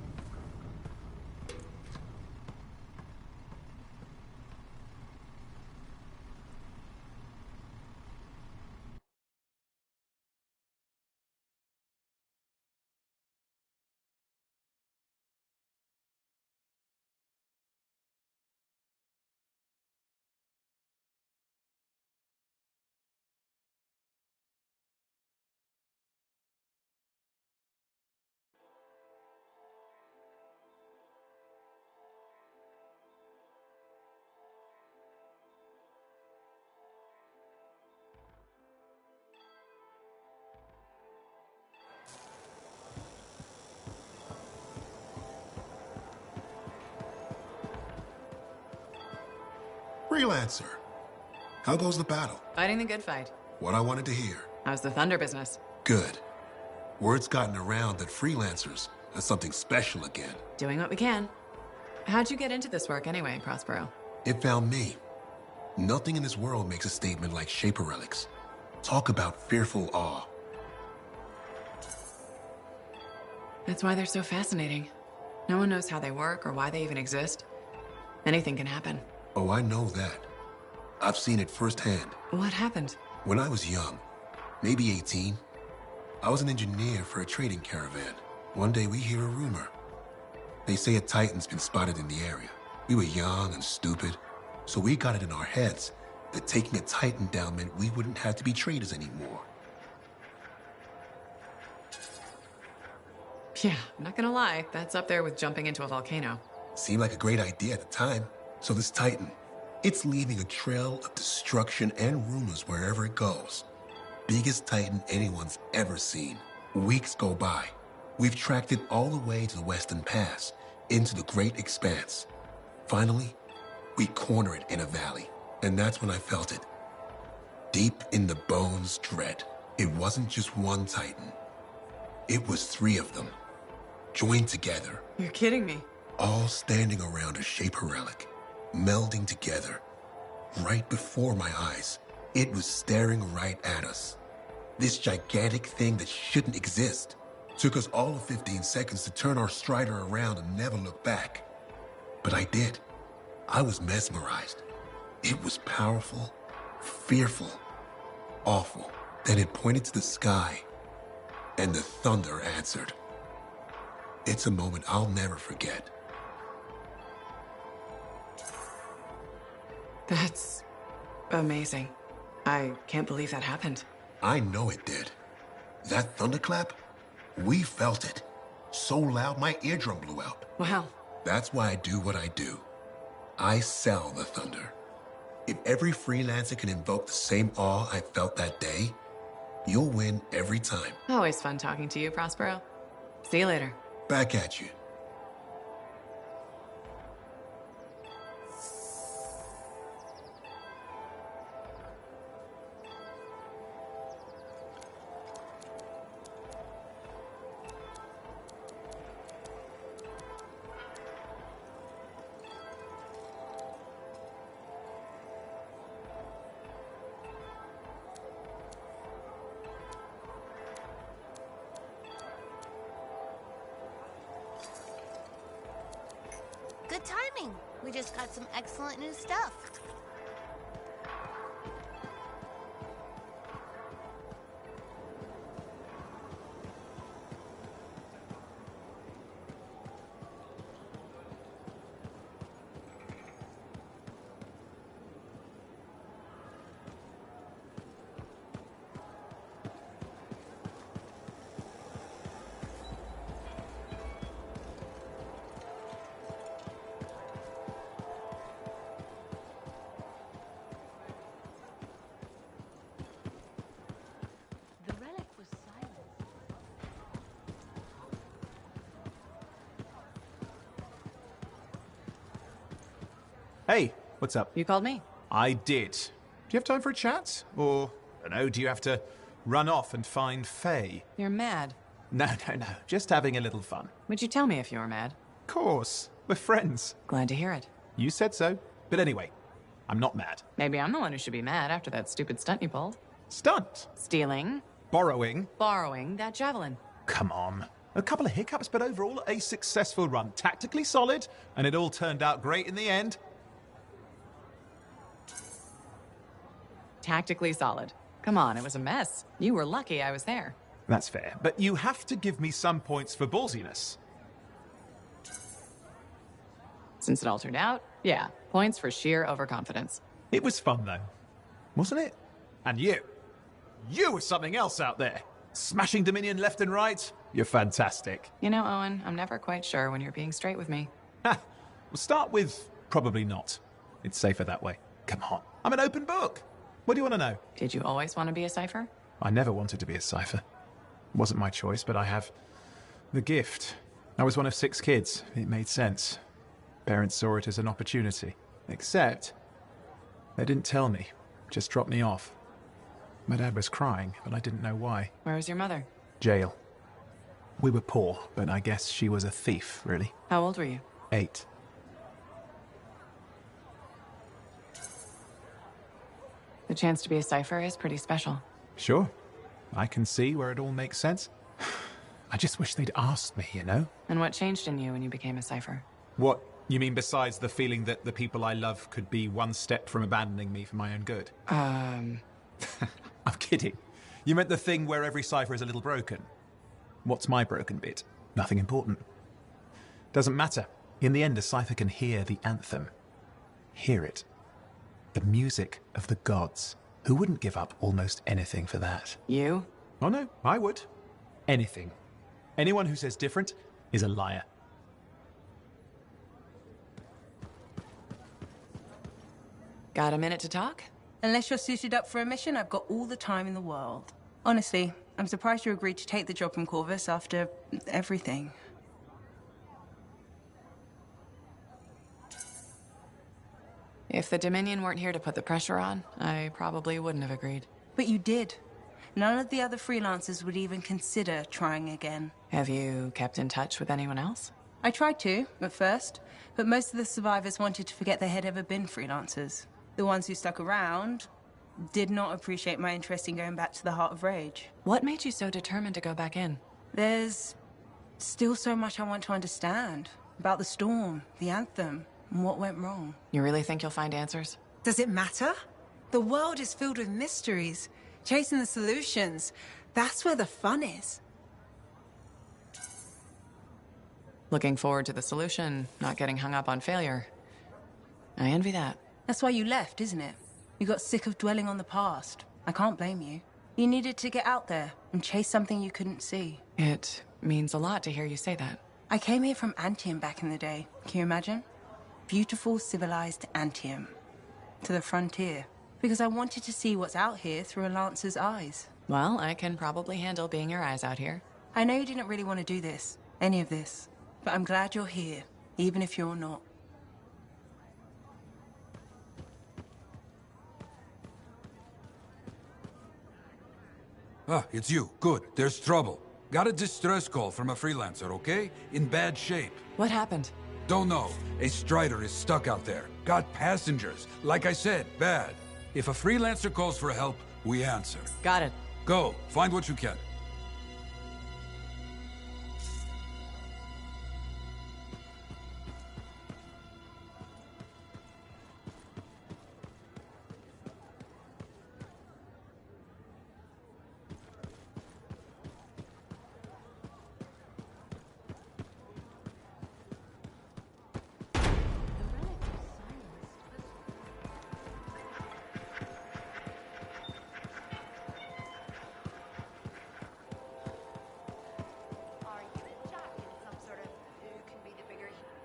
Freelancer. How goes the battle? Fighting the good fight. What I wanted to hear. How's the thunder business? Good. Word's gotten around that freelancers as something special again. Doing what we can. How'd you get into this work anyway, Prospero? It found me. Nothing in this world makes a statement like Shaper relics. Talk about fearful awe. That's why they're so fascinating. No one knows how they work or why they even exist. Anything can happen. Oh, I know that. I've seen it firsthand. What happened? When I was young, maybe 18, I was an engineer for a trading caravan. One day we hear a rumor. They say a Titan's been spotted in the area. We were young and stupid, so we got it in our heads that taking a Titan down meant we wouldn't have to be traders anymore. Yeah, I'm not gonna lie, that's up there with jumping into a volcano. Seemed like a great idea at the time. So this Titan, it's leaving a trail of destruction and rumors wherever it goes. Biggest Titan anyone's ever seen. Weeks go by. We've tracked it all the way to the Western Pass, into the Great Expanse. Finally, we corner it in a valley, and that's when I felt it. Deep in the bones dread. It wasn't just one Titan. It was 3 of them, joined together. You're kidding me. All standing around a Shaper relic, melding together. Right before my eyes, it was staring right at us. This gigantic thing that shouldn't exist. Took us all of 15 seconds to turn our Strider around and never look back. But I did. I was mesmerized. It was powerful, fearful, awful. Then it pointed to the sky, and the thunder answered. It's a moment I'll never forget. That's amazing. I can't believe that happened. I know it did. That thunderclap, we felt it. So loud my eardrum blew out. Wow. That's why I do what I do. I sell the thunder. If every freelancer can invoke the same awe I felt that day, you'll win every time. Always fun talking to you, Prospero. See you later. Back at you. Good timing. We just got some excellent new stuff. Hey, what's up? You called me? I did. Do you have time for a chat? Or, I don't know, do you have to run off and find Faye? You're mad. No. Just having a little fun. Would you tell me if you were mad? Of course. We're friends. Glad to hear it. You said so. But anyway, I'm not mad. Maybe I'm the one who should be mad after that stupid stunt you pulled. Stunt? Stealing. Borrowing. Borrowing that javelin. Come on. A couple of hiccups, but overall a successful run. Tactically solid, and it all turned out great in the end. Tactically solid. Come on, it was a mess. You were lucky I was there. That's fair, but you have to give me some points for ballsiness. Since it all turned out, yeah, points for sheer overconfidence. It was fun, though. Wasn't it? And you. You were something else out there. Smashing Dominion left and right. You're fantastic. You know, Owen, I'm never quite sure when you're being straight with me. Ha! We'll start with probably not. It's safer that way. Come on. I'm an open book. What do you want to know? Did you always want to be a cipher? I never wanted to be a cipher. It wasn't my choice, but I have the gift. I was one of 6 kids. It made sense. Parents saw it as an opportunity. Except, they didn't tell me. Just dropped me off. My dad was crying, but I didn't know why. Where was your mother? Jail. We were poor, but I guess she was a thief, really. How old were you? 8. The chance to be a cipher is pretty special. Sure. I can see where it all makes sense. I just wish they'd asked me, you know? And what changed in you when you became a cipher? What? You mean besides the feeling that the people I love could be one step from abandoning me for my own good? I'm kidding. You meant the thing where every cipher is a little broken. What's my broken bit? Nothing important. Doesn't matter. In the end, a cipher can hear the anthem. Hear it. The music of the gods. Who wouldn't give up almost anything for that? You? Oh no, I would. Anything. Anyone who says different is a liar. Got a minute to talk? Unless you're suited up for a mission, I've got all the time in the world. Honestly, I'm surprised you agreed to take the job from Corvus after everything. If the Dominion weren't here to put the pressure on, I probably wouldn't have agreed. But you did. None of the other freelancers would even consider trying again. Have you kept in touch with anyone else? I tried to, at first, but most of the survivors wanted to forget they had ever been freelancers. The ones who stuck around did not appreciate my interest in going back to the Heart of Rage. What made you so determined to go back in? There's still so much I want to understand about the storm, the Anthem, and what went wrong. You really think you'll find answers? Does it matter? The world is filled with mysteries. Chasing the solutions, that's where the fun is. Looking forward to the solution, not getting hung up on failure. I envy that. That's why you left, isn't it? You got sick of dwelling on the past. I can't blame you. You needed to get out there and chase something you couldn't see. It means a lot to hear you say that. I came here from Anthem back in the day. Can you imagine? Beautiful, civilized Anthem. To the frontier. Because I wanted to see what's out here through a Lancer's eyes. Well, I can probably handle being your eyes out here. I know you didn't really want to do this, any of this. But I'm glad you're here, even if you're not. Ah, it's you. Good. There's trouble. Got a distress call from a freelancer, okay? In bad shape. What happened? Don't know. A Strider is stuck out there. Got passengers. Like I said, bad. If a freelancer calls for help, we answer. Got it. Go. Find what you can.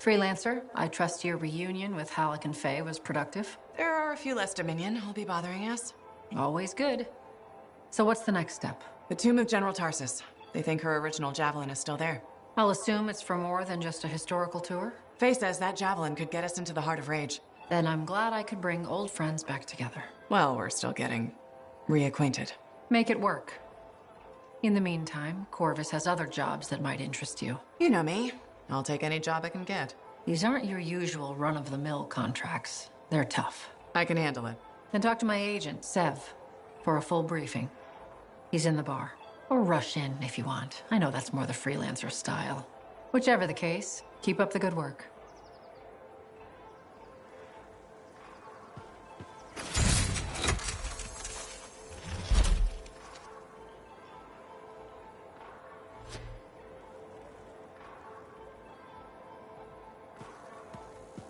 Freelancer, I trust your reunion with Halleck and Faye was productive. There are a few less Dominion who'll be bothering us. Always good. So what's the next step? The tomb of General Tarsus. They think her original javelin is still there. I'll assume it's for more than just a historical tour? Faye says that javelin could get us into the Heart of Rage. Then I'm glad I could bring old friends back together. Well, we're still getting reacquainted. Make it work. In the meantime, Corvus has other jobs that might interest you. You know me. I'll take any job I can get. These aren't your usual run-of-the-mill contracts. They're tough. I can handle it. Then talk to my agent, Sev, for a full briefing. He's in the bar. Or rush in if you want. I know that's more the freelancer style. Whichever the case, keep up the good work.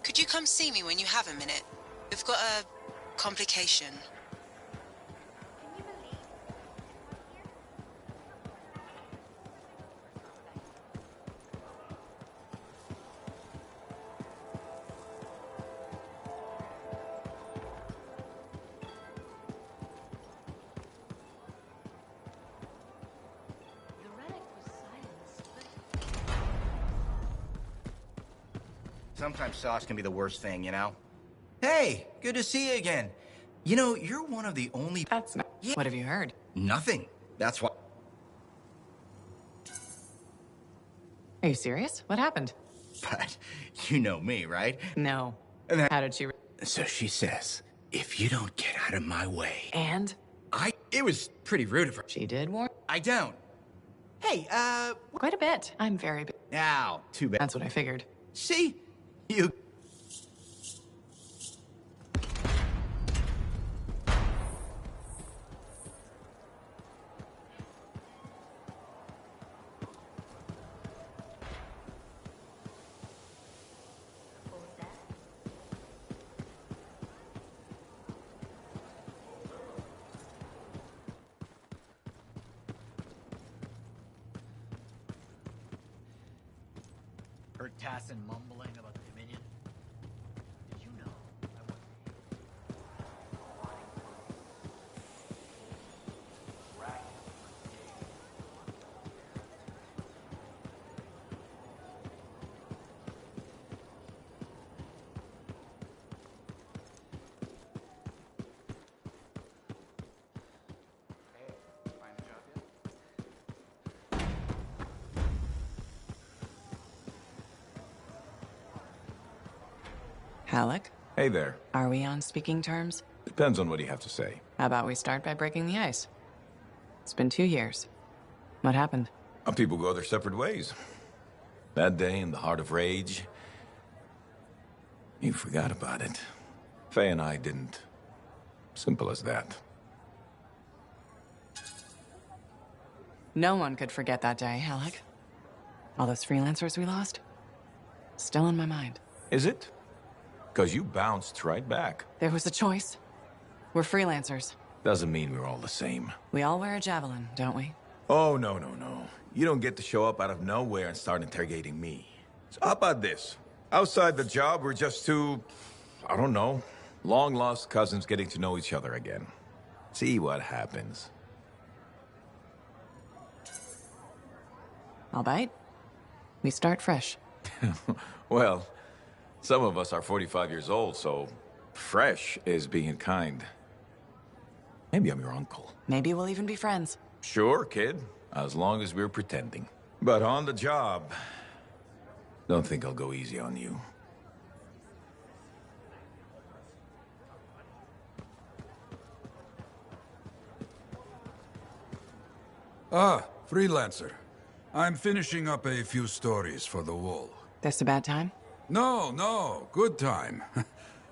Could you come see me when you have a minute? We've got a complication. Sometimes sauce can be the worst thing, you know? Hey, good to see you again. You know, you're one of the only... That's not... Yeah. What have you heard? Nothing. That's why... Are you serious? What happened? But you know me, right? No. And then, how did she... So she says, if you don't get out of my way... And? It was pretty rude of her. She did warn... I don't. Hey, Quite a bit. I'm very... Now, too bad. That's what I figured. See? You... Heard Tassin mumbling about the Dominion? Did you know I wasn't... Halleck? Hey there. Are we on speaking terms? Depends on what you have to say. How about we start by breaking the ice? It's been 2 years. What happened? People go their separate ways. That day in the heart of rage, you forgot about it. Faye and I didn't. Simple as that. No one could forget that day, Halleck. All those freelancers we lost? Still in my mind. Is it? Because you bounced right back. There was a choice. We're freelancers. Doesn't mean we're all the same. We all wear a javelin, don't we? Oh, no. You don't get to show up out of nowhere and start interrogating me. So how about this? Outside the job, we're just two, I don't know, long-lost cousins getting to know each other again. See what happens. I'll bite. We start fresh. Well, some of us are 45 years old, so fresh is being kind. Maybe I'm your uncle. Maybe we'll even be friends. Sure, kid. As long as we're pretending. But on the job, don't think I'll go easy on you. Ah, freelancer. I'm finishing up a few stories for the wall. This a bad time? No, good time.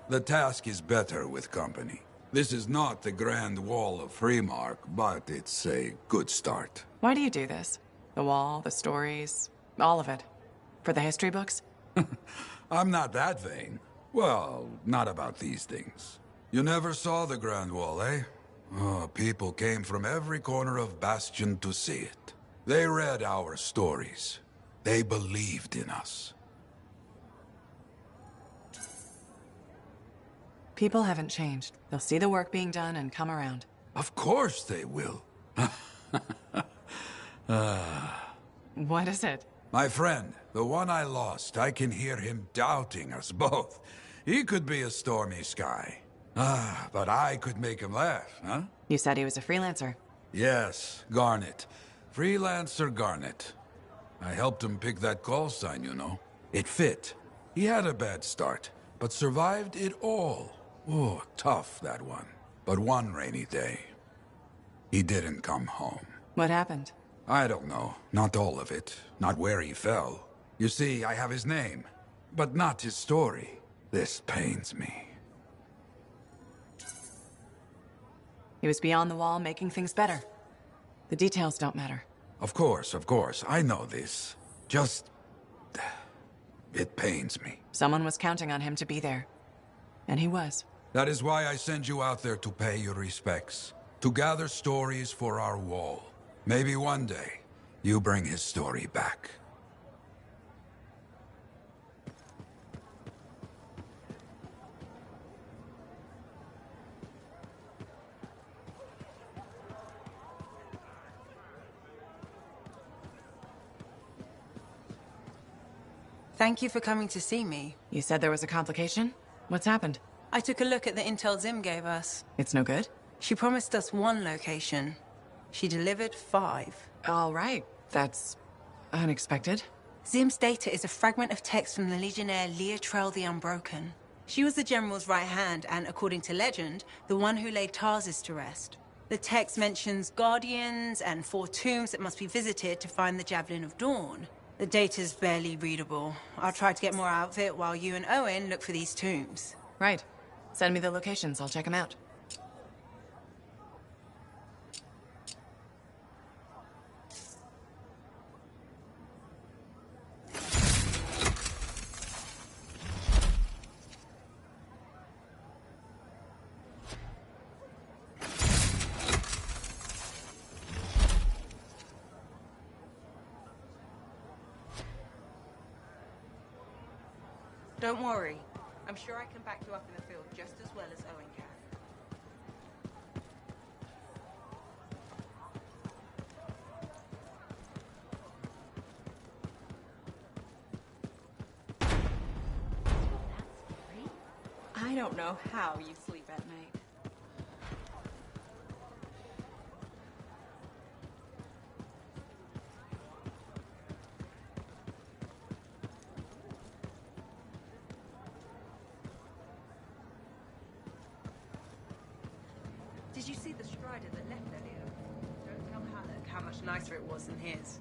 The task is better with company. This is not the Grand Wall of Freemark, but it's a good start. Why do you do this? The wall, the stories, all of it. For the history books? I'm not that vain. Well, not about these things. You never saw the Grand Wall, eh? Oh, people came from every corner of Bastion to see it. They read our stories. They believed in us. People haven't changed. They'll see the work being done and come around. Of course they will. What is it? My friend, the one I lost, I can hear him doubting us both. He could be a stormy sky. But I could make him laugh, huh? You said he was a freelancer. Yes, Garnet. Freelancer Garnet. I helped him pick that call sign, you know. It fit. He had a bad start, but survived it all. Oh, tough, that one. But one rainy day, he didn't come home. What happened? I don't know. Not all of it. Not where he fell. You see, I have his name, but not his story. This pains me. He was beyond the wall, making things better. The details don't matter. Of course. I know this. Just... it pains me. Someone was counting on him to be there. And he was. That is why I send you out there to pay your respects. To gather stories for our wall. Maybe one day, you bring his story back. Thank you for coming to see me. You said there was a complication? What's happened? I took a look at the intel Zim gave us. It's no good? She promised us 1 location. She delivered 5. All right. That's unexpected. Zim's data is a fragment of text from the legionnaire Leotrel the Unbroken. She was the general's right hand and, according to legend, the one who laid Tarsus to rest. The text mentions guardians and 4 tombs that must be visited to find the Javelin of Dawn. The data's barely readable. I'll try to get more out of it while you and Owen look for these tombs. Right. Send me the locations, I'll check them out. Don't worry. I'm sure I can back you up in the field just as well as Owen can. I don't know how you sleep at night. Did you see the strider that left earlier? Don't tell Halleck how much nicer it was than his.